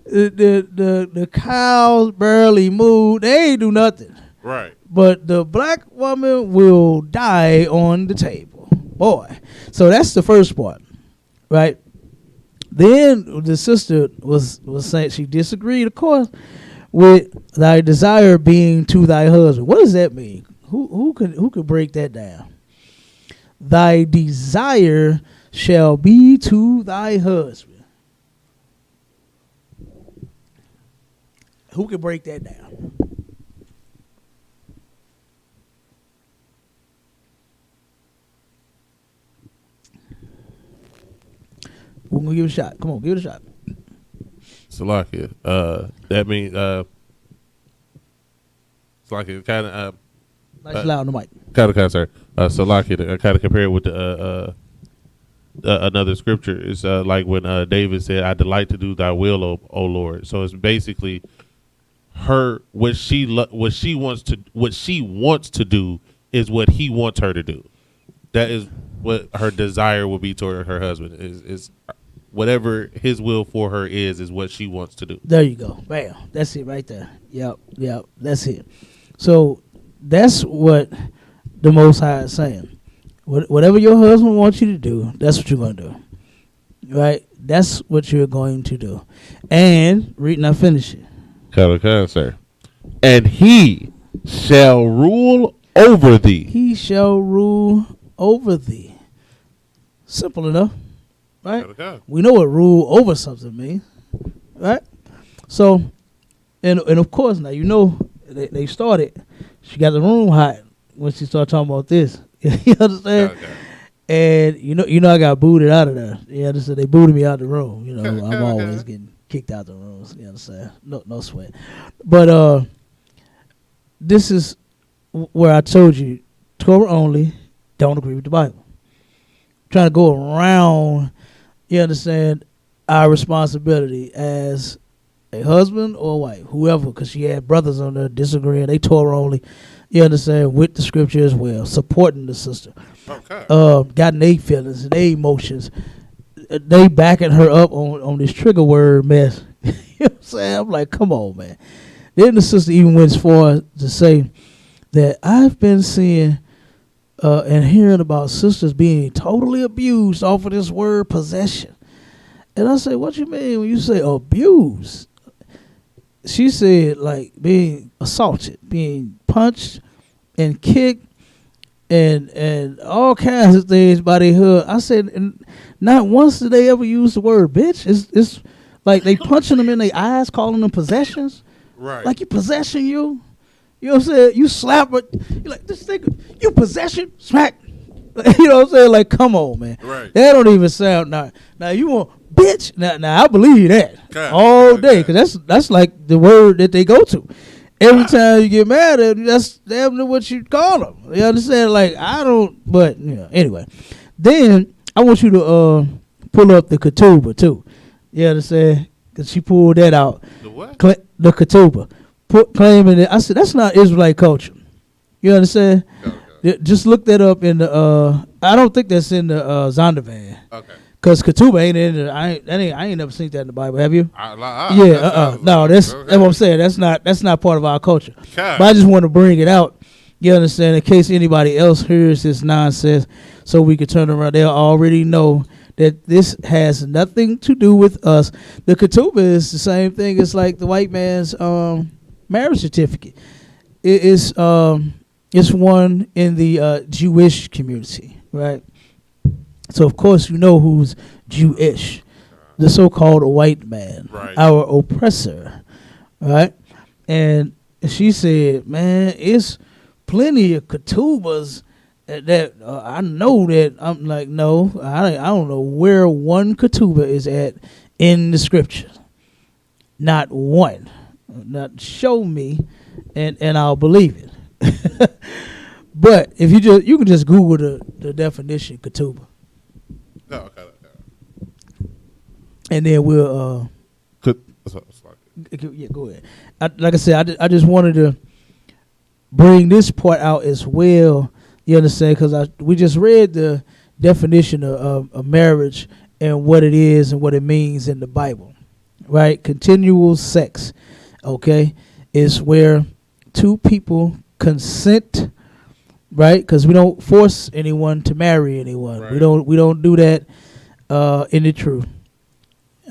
The cows barely moved. They ain't do nothing. Right. But the black woman will die on the table. Boy. So that's the first part. Right? Then the sister was saying she disagreed, of course, with thy desire being to thy husband. What does that mean? Who could break that down? Thy desire shall be to thy husband. Who can break that down? We're gonna give it a shot. Come on, give it a shot. Salakia. That means Salakia kind of Nice loud on the mic. kind of sorry. Salakia to kind of compare it with the another scripture. It's like when David said, "I delight to do Thy will, O Lord." So it's basically her what she wants to do is what he wants her to do. That is what her desire will be toward her husband. Is whatever his will for her is what she wants to do. There you go. Bam. That's it right there. Yep. That's it. So that's what the Most High is saying. Whatever your husband wants you to do, that's what you're going to do. Right? That's what you're going to do. And, now finish it. Kind, sir. And he shall rule over thee. He shall rule over thee. Simple enough. Right? We know what rule over something means. Right? So, and of course, now you know they started. She got the room hot when she started talking about this. You understand? Okay. And you know I got booted out of there. You understand? They booted me out the room. You know, I'm always getting kicked out the rooms. You understand? No sweat. But this is where I told you, Torah only, don't agree with the Bible. Trying to go around, you understand, our responsibility as a husband or a wife, whoever, because she had brothers on there disagreeing. They Torah only, you understand, with the scripture as well, supporting the sister. Okay. Got their feelings and their emotions. They backing her up on this trigger word mess. You know what I'm saying? I'm like, come on, man. Then the sister even went as far to say that I've been seeing and hearing about sisters being totally abused off of this word possession. And I say, what you mean when you say abused? She said, like, being assaulted, being punched and kicked and all kinds of things by their hood. I said, and not once did they ever use the word bitch. It's like they punching them in their eyes, calling them possessions. Right. Like you possession you. You know what I'm saying? You slap it. You're like, this thing, you possession, smack. You know what I'm saying? Like, come on, man. Right. That don't even sound now you want bitch. Now I believe that all day, because that's like the word that they go to. Every time you get mad at them, that's damn near what you call them. You understand? Like, I don't, but, anyway. Then, I want you to pull up the ketubah, too. You understand? Because she pulled that out. The what? The ketubah. Claiming that, I said, that's not Israelite culture. You understand? Okay. Just look that up in the, I don't think that's in the Zondervan. Okay. Because ketubah ain't in it. I ain't never seen that in the Bible. Have you? Yeah. No, that's what I'm saying. That's not part of our culture. Okay. But I just want to bring it out. You understand? In case anybody else hears this nonsense, so we can turn around. They'll already know that this has nothing to do with us. The ketubah is the same thing as like the white man's marriage certificate. It's one in the Jewish community, right? So, of course, you know who's Jewish, the so-called white man, Right. our oppressor, right? And she said, man, it's plenty of ketubas that I know that. I'm like, no, I don't know where one ketubah is at in the scriptures. Not one. Not show me, and I'll believe it. But if you can just Google the definition ketubah, No, okay. and then we'll It's like- yeah, go ahead. Like I said, I just wanted to bring this part out as well. You understand? Because we just read the definition of marriage and what it is and what it means in the Bible, right? Continual sex, okay, is where two people consent, right? Because we don't force anyone to marry anyone. Right. We don't do that in the truth,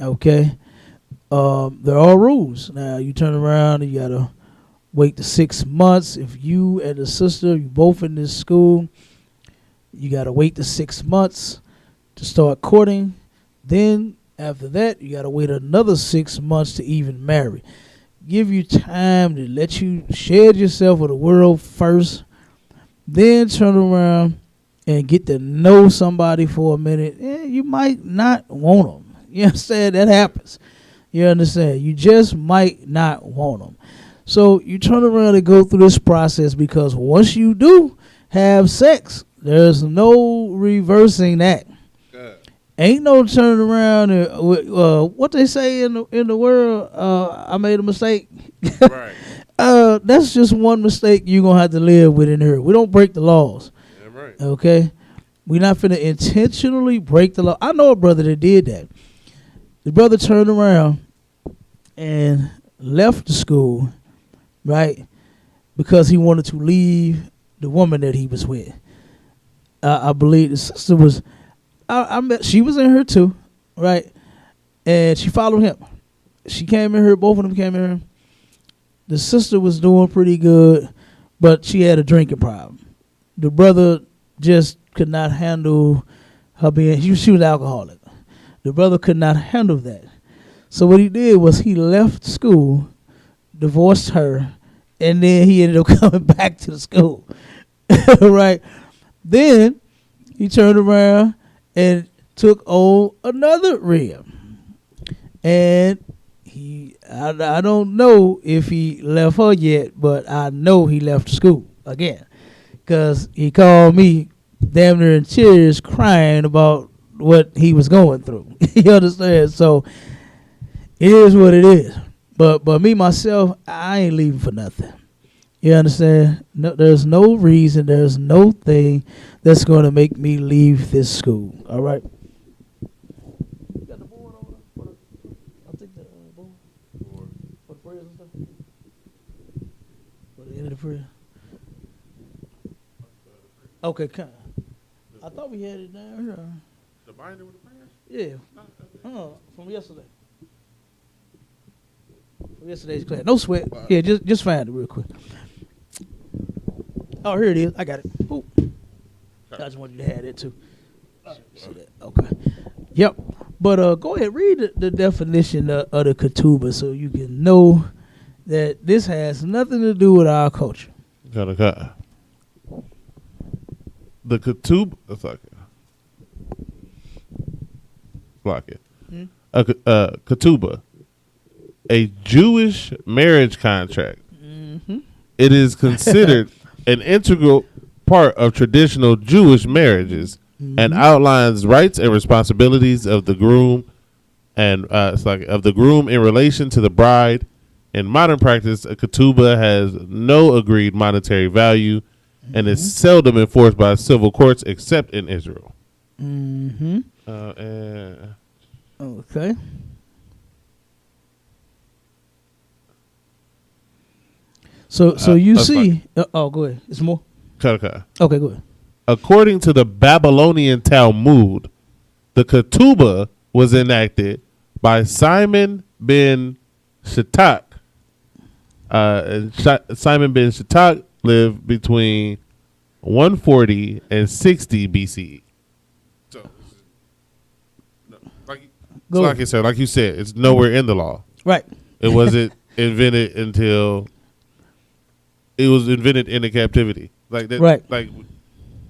okay. There are rules. Now you turn around and you gotta wait the 6 months. If you and the sister, you both in this school, you gotta wait the 6 months to start courting. Then after that, you gotta wait another 6 months to even marry. Give you time to let you shed yourself with the world first. Then turn around and get to know somebody for a minute. You might not want them. You understand? That happens. You understand? You just might not want them. So you turn around and go through this process, because once you do have sex, there's no reversing that. Good. Ain't no turning around and what they say in the world. I made a mistake. Right. That's just one mistake you're gonna have to live with in here. We don't break the laws. Yeah, right. Okay, we're not finna intentionally break the law. I know a brother that did that. The brother turned around and left the school, right, because he wanted to leave the woman that he was with. I believe the sister was, I met, she was in here too, right, and she followed him. She came in here, both of them came in here. The sister was doing pretty good, but she had a drinking problem. The brother just could not handle her being, she was alcoholic. The brother could not handle that. So what he did was he left school, divorced her, and then he ended up coming back to the school. Right? Then he turned around and took on another rib. And I don't know if he left her yet, but I know he left school again. Because he called me damn near in tears, crying about what he was going through. You understand? So it is what it is. But me myself, I ain't leaving for nothing. You understand? No, there's no reason, there's no thing that's going to make me leave this school. All right. You got the board over there? I think the board for the prayers and stuff. For the end of the prayer. Okay, kind. I thought we had it down here. The binder with the prayers? Yeah. From yesterday. From yesterday's class. No sweat. Yeah, just find it real quick. Oh, here it is. I got it. Ooh. I just wanted you to have it too. See that? Okay. Yep. But go ahead, read the definition of the ketubah so you can know that this has nothing to do with our culture. The ketubah. That's like it. Ketubah, a Jewish marriage contract. Mm-hmm. It is considered an integral part of traditional Jewish marriages and outlines rights and responsibilities of the groom and of the groom in relation to the bride. In modern practice, a ketubah has no agreed monetary value and is seldom enforced by civil courts except in Israel. Mm-hmm. Okay. So you see. Go ahead. It's more. Okay, Okay, go ahead. according to the Babylonian Talmud, the ketubah was enacted by Simon ben Shattak. Simon ben Shattak lived between 140 and 60 BCE. So, Go like you said, it's nowhere in the law. right. It wasn't invented until it was invented in the captivity. Like that, Right. Like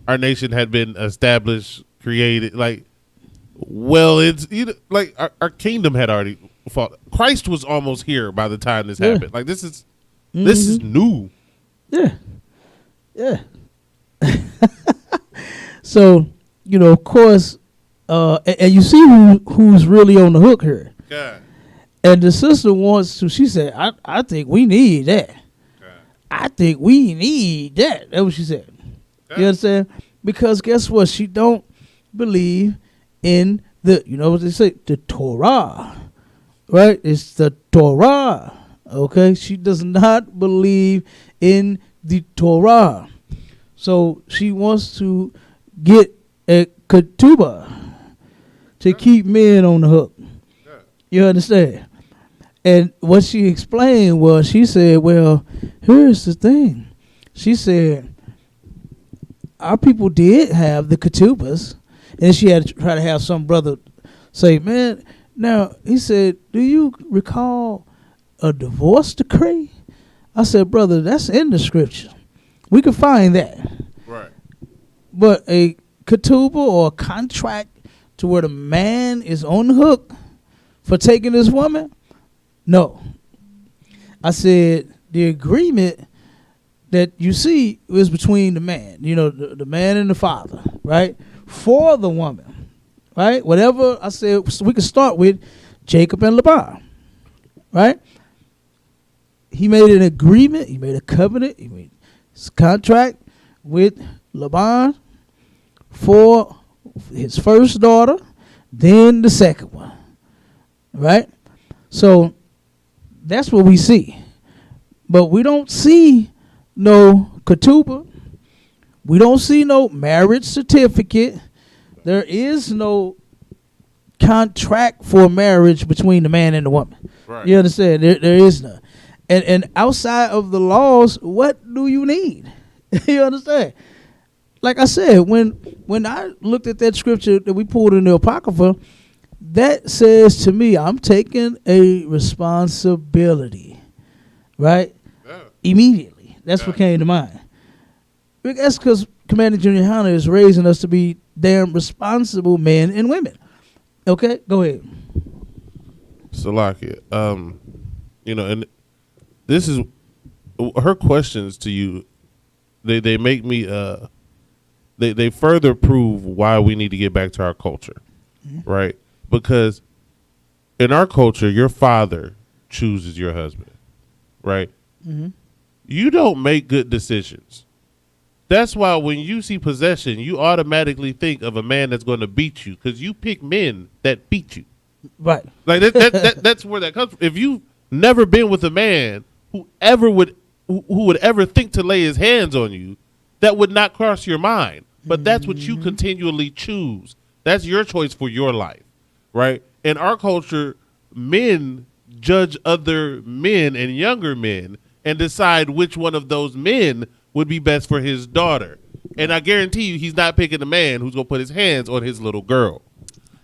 our nation had been established, created. Like, well, it's like our kingdom had already fought. Christ was almost here by the time this happened. Like this is new. Yeah. Yeah. So, of course, and you see who's really on the hook here. God. And the sister wants to, she said, I think we need that. I think we need that. That's what she said. You understand? Because guess what? She don't believe in the, what they say, the Torah. Right? It's the Torah. Okay? She does not believe in the Torah. So she wants to get a ketubah to keep men on the hook. You understand? And what she explained was, she said, well, here's the thing. She said, our people did have the ketubahs, and she had to try to have some brother say, man, now, he said, do you recall a divorce decree? I said, brother, that's in the scripture. We can find that. Right. But a ketubah or a contract to where the man is on the hook for taking this woman, no. I said, the agreement that you see is between the man, the man and the father, right? For the woman, right? Whatever I said, so we can start with Jacob and Laban, right? He made an agreement, he made a covenant, he made a contract with Laban for his first daughter, then the second one, right? So that's what we see. But we don't see no ketubah. We don't see no marriage certificate. There is no contract for marriage between the man and the woman. Right. You understand? There is none. And outside of the laws, what do you need? You understand? Like I said, when I looked at that scripture that we pulled in the Apocrypha, that says to me, I'm taking a responsibility, right? Yeah. Immediately. That's what came to mind. That's because Commander Junior Hunter is raising us to be damn responsible men and women. Okay? Go ahead. Salakia. And this is her questions to you. They make me they further prove why we need to get back to our culture, right? Because in our culture, your father chooses your husband, right? Mm-hmm. You don't make good decisions. That's why when you see possession, you automatically think of a man that's going to beat you because you pick men that beat you. Right. Like that's where that comes from. If you've never been with a man who would ever think to lay his hands on you, that would not cross your mind. But that's what you continually choose. That's your choice for your life, right? In our culture, men judge other men and younger men and decide which one of those men would be best for his daughter. And I guarantee you he's not picking a man who's going to put his hands on his little girl.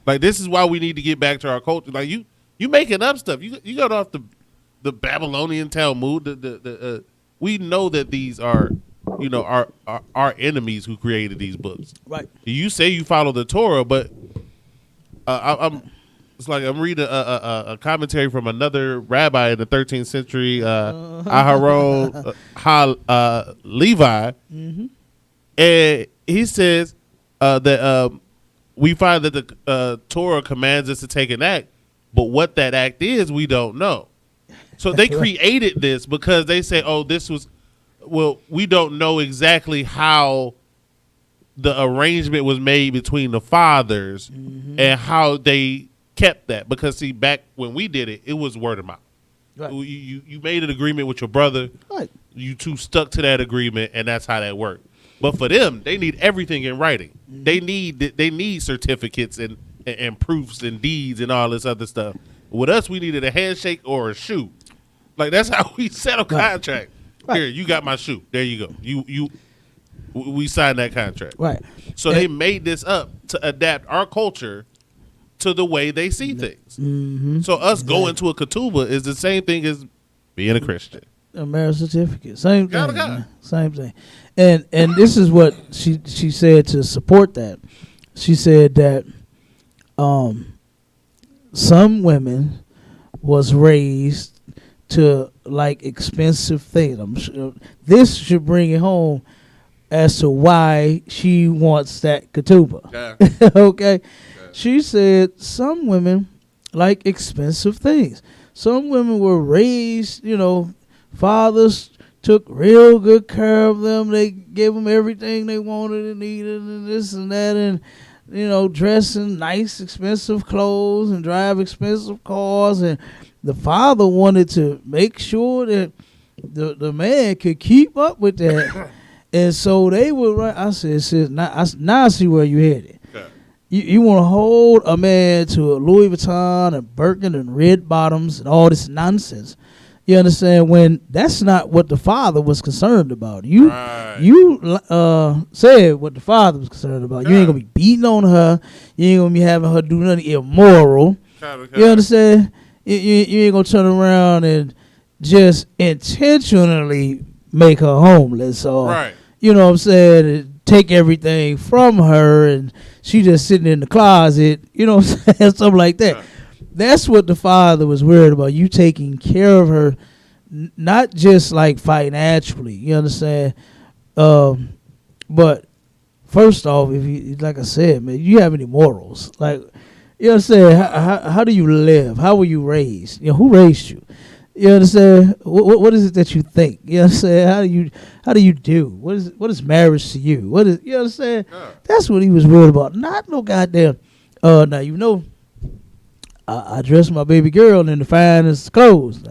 Like, this is why we need to get back to our culture. Like, you making up stuff. You got off the Babylonian Talmud. We know that these are, our enemies who created these books. Right. You say you follow the Torah, but it's like I'm reading a commentary from another rabbi in the 13th century, Aharon Levi, and he says that we find that the Torah commands us to take an act, but what that act is, we don't know. So they created this because they say, we don't know exactly how the arrangement was made between the fathers and how they kept that. Because, see, back when we did it, it was word of mouth. Right. You made an agreement with your brother. Right. You two stuck to that agreement, and that's how that worked. But for them, they need everything in writing. They need certificates and proofs and deeds and all this other stuff. With us, we needed a handshake or a shoe. Like, that's how we settle contract. Right. Here, you got my shoe. There you go. We signed that contract. Right. So they made this up to adapt our culture to the way they see things. Mm-hmm. So us going to a ketubah is the same thing as being a Christian. A marriage certificate, same God, thing, God. man. Same thing. And this is what she said to support that. She said that some women was raised to like expensive things. I'm sure this should bring it home as to why she wants that ketubah. Yeah. Okay. She said some women like expensive things. Some women were raised, fathers took real good care of them. They gave them everything they wanted and needed and this and that and, dress in nice, expensive clothes and drive expensive cars. And the father wanted to make sure that the man could keep up with that. And so they would, I said, sis, now I see where you headed. You want to hold a man to a Louis Vuitton and Birkin and red bottoms and all this nonsense. You understand? When that's not what the father was concerned about. You said what the father was concerned about. You ain't going to be beating on her. You ain't going to be having her do nothing immoral. You understand? You ain't going to turn around and just intentionally make her homeless or, you know what I'm saying, take everything from her and she just sitting in the closet, you know what I'm saying, something like that. That's what the father was worried about, you taking care of her, not just like financially, you understand? But first off, if you, like I said, man, you have any morals? Like, you understand, how do you live? How were you raised? Who raised you? You understand? What is it that you think? You understand? How do you do? What is marriage to you? You understand? Yeah. That's what he was worried about. Not no goddamn. Now I dress my baby girl in the finest clothes.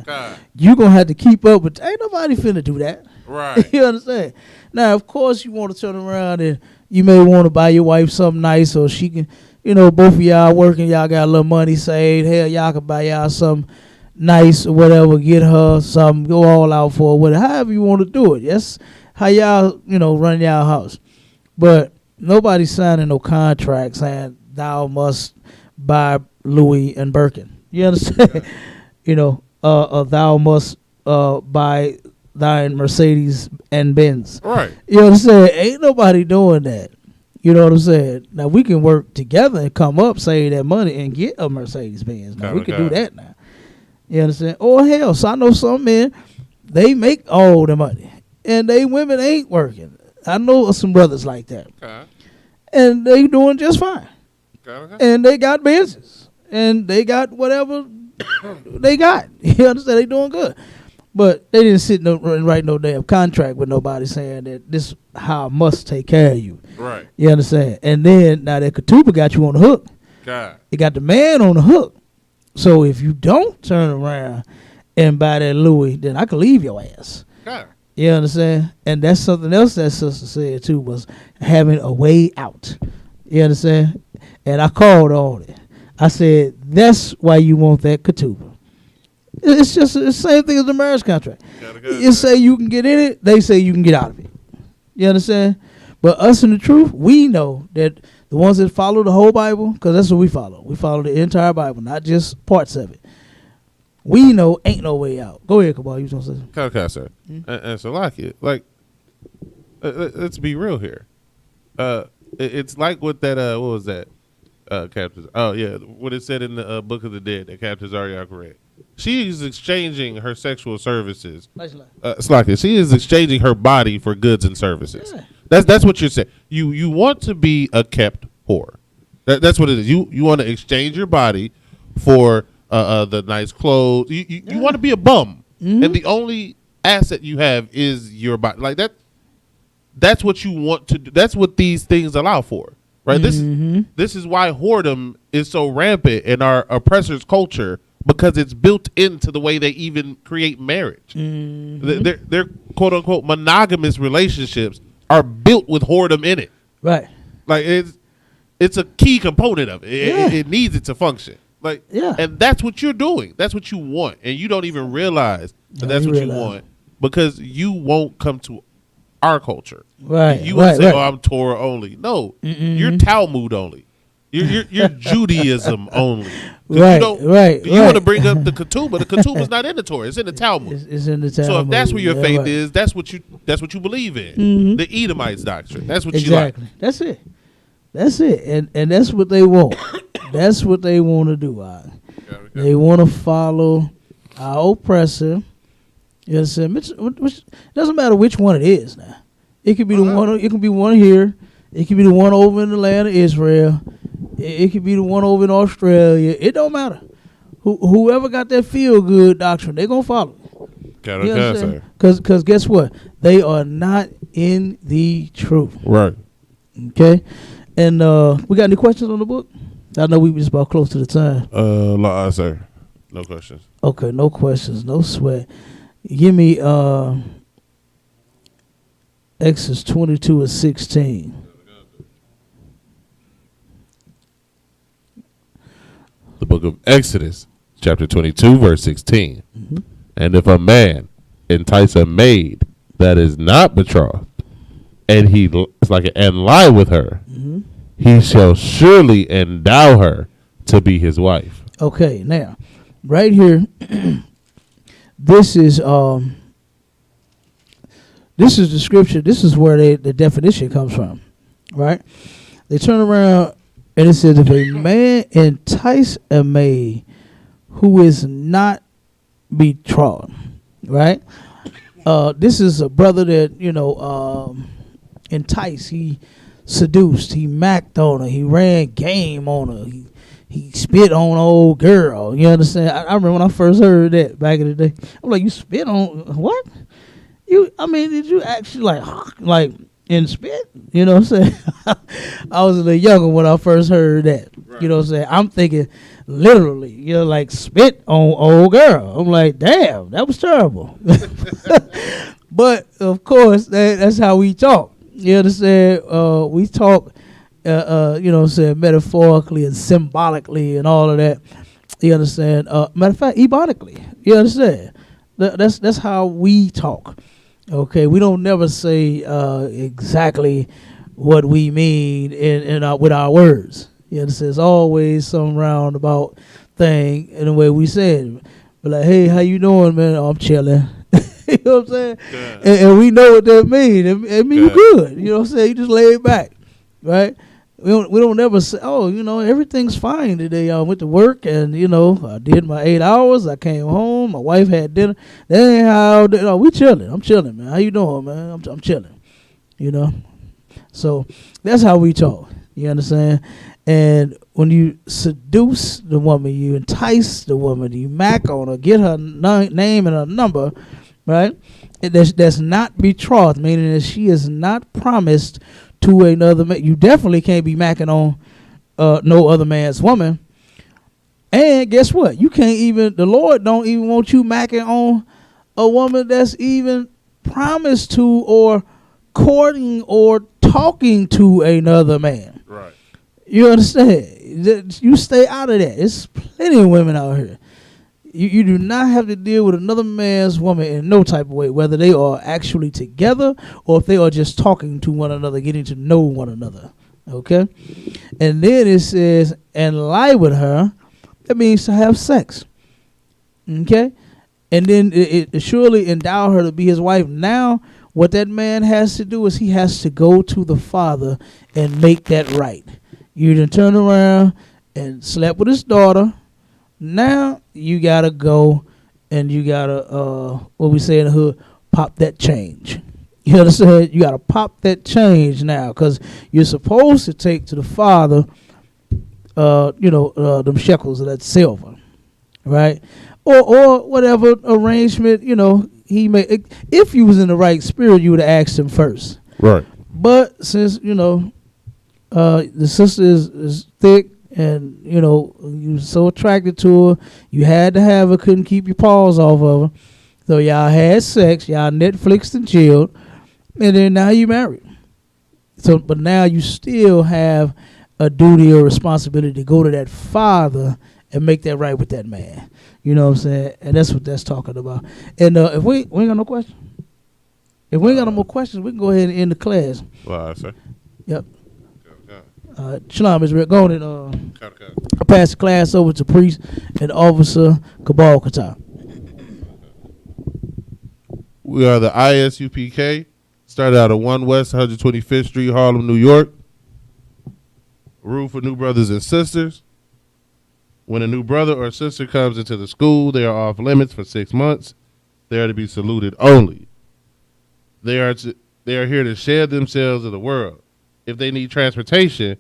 You gonna have to keep up with. Ain't nobody finna do that. Right. You understand? Now, of course, you want to turn around and you may want to buy your wife something nice so she can. Both of y'all working, y'all got a little money saved. Hell, y'all can buy y'all something nice or whatever, get her something, go all out for it, whatever, however you want to do it. That's how y'all, run y'all house. But nobody's signing no contract saying thou must buy Louis and Birkin. You understand? Thou must buy thine Mercedes and Benz. Right. You understand? Ain't nobody doing that. You know what I'm saying? Now, we can work together and come up, save that money, and get a Mercedes Benz. Now, we can do that now. You understand? Or hell, so I know some men, they make all the money. And they women ain't working. I know some brothers like that. Okay. And they doing just fine. Okay. And they got business. And they got whatever they got. You understand? They doing good. But they didn't sit and write no damn contract with nobody saying that this is how I must take care of you. Right. You understand? And then, now that ketubah got you on the hook. God. It got the man on the hook. So if you don't turn around and buy that Louis, then I can leave your ass. God. You understand? And that's something else that sister said too, was having a way out. You understand? And I called on it. I said, that's why you want that ketubah. It's just the same thing as the marriage contract. You say you can get in it, they say you can get out of it. You understand? But us in the truth, we know that the ones that follow the whole Bible, because that's what we follow. We follow the entire Bible, not just parts of it. We know ain't no way out. Go ahead, Kabal. You was going to say something? Okay, sir. And so let's be real here. It's like what that, what was that? Captain. Oh, yeah. What it said in the Book of the Dead that Captain Zaryak read. She is exchanging her sexual services. She is exchanging her body for goods and services. Yeah. That's what you're saying. You want to be a kept whore. That's what it is. You want to exchange your body for the nice clothes. You want to be a bum, and the only asset you have is your body. Like that. That's what you want to do. That's what these things allow for, right? This is why whoredom is so rampant in our oppressors' culture, because it's built into the way they even create marriage. Their quote unquote monogamous relationships are built with whoredom in it. Right. Like it's a key component of it. It needs it to function. Like, and that's what you're doing. That's what you want, and you don't even realize that's what you want, because you won't come to our culture. Right. You would say, "Oh, I'm Torah only." No, you're Talmud only. You're Judaism only. 'Cause Right, right, You want to right. bring up the ketubah. The ketubah's not in the Torah. It's in the Talmud. It's in the Talmud. So if that's where your Yeah, faith right. is, that's what you believe in. The Edomites doctrine. That's what you like. Exactly. That's it. That's it. And that's what they want. That's what they want to do. They want to follow our oppressor. You understand? Which doesn't matter which one it is now. It could be the one. It could be one here. It could be the one over in the land of Israel. It could be the one over in Australia. It don't matter. Whoever got that feel good doctrine, they gonna follow. Because guess what? They are not in the truth. Right. Okay. And we got any questions on the book? I know we just about close to the time. Sir. No questions. Okay, no questions, no sweat. Give me Exodus 22:16. The book of Exodus, chapter 22, verse 16. And if a man entice a maid that is not betrothed, and and lie with her, he shall surely endow her to be his wife. Okay, now, right here, this is the scripture. This is where the definition comes from, right? They turn around and it says, if a man entice a maid who is not betrothed, right? This is a brother that enticed. He seduced. He macked on her. He ran game on her. He spit on an old girl. You understand? I remember when I first heard that back in the day. I'm like, you spit on what? Did you actually like in spit? You know what I'm saying? I was a little younger when I first heard that. Right. You know what I'm saying? I'm thinking literally, like spit on old girl. I'm like, damn, that was terrible. But of course, that's how we talk. You understand? We talk, metaphorically and symbolically and all of that. You understand? Matter of fact, ebonically. You understand? That's how we talk. Okay, we don't never say exactly what we mean with our words. You understand? It's always some roundabout thing in the way we say it. But like, hey, how you doing, man? Oh, I'm chilling. You know what I'm saying? Yeah. And we know what that means. It means you good. You know what I'm saying? You just lay it back, right? We don't never say, oh, everything's fine today. I went to work and, I did my 8 hours. I came home. My wife had dinner. That ain't how, we chilling. I'm chilling, man. How you doing, man? I'm chilling, So that's how we talk. You understand? And when you seduce the woman, you entice the woman, you mack on her, get her name and her number, right? That's not betrothed, meaning that she is not promised to another man. You definitely can't be macking on no other man's woman. And guess what? You can't the Lord don't even want you macking on a woman that's even promised to or courting or talking to another man. Right. You understand? You stay out of that. There's plenty of women out here. You do not have to deal with another man's woman in no type of way, whether they are actually together or if they are just talking to one another, getting to know one another. Okay? And then it says, and lie with her. That means to have sex. Okay? And then it surely endow her to be his wife. Now, what that man has to do is he has to go to the father and make that right. You done turn around and slept with his daughter. Now you gotta go and you gotta what we say in the hood, pop that change. You understand? You gotta pop that change now, because you're supposed to take to the father, them shekels of that silver, right? Or whatever arrangement he made. If you was in the right spirit, you would have asked him first, right? But since the sister is thick. And, you were so attracted to her. You had to have her, couldn't keep your paws off of her. So y'all had sex, y'all Netflixed and chilled. And then now you married. So, but now you still have a duty or responsibility to go to that father and make that right with that man. You know what I'm saying? And that's what that's talking about. And if we ain't got no questions. If we ain't got no more questions, we can go ahead and end the class. Well, sir. Yep. Shalom Israel. Go on and I pass the class over to Priest and Officer Kabal Kata. We are the ISUPK. Started out at 1 West 125th Street, Harlem, New York. Rule for new brothers and sisters. When a new brother or sister comes into the school, they are off limits for 6 months. They are to be saluted only. They are here to share themselves of the world. If they need transportation,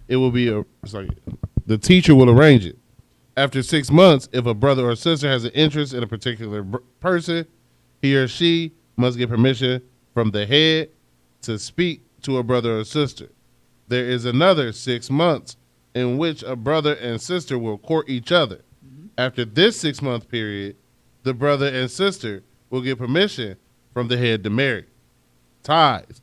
it will be the teacher will arrange it. After 6 months, if a brother or sister has an interest in a particular person, he or she must get permission from the head to speak to a brother or sister. There is another 6 months in which a brother and sister will court each other. After this 6 month period, the brother and sister will get permission from the head to marry. Ties.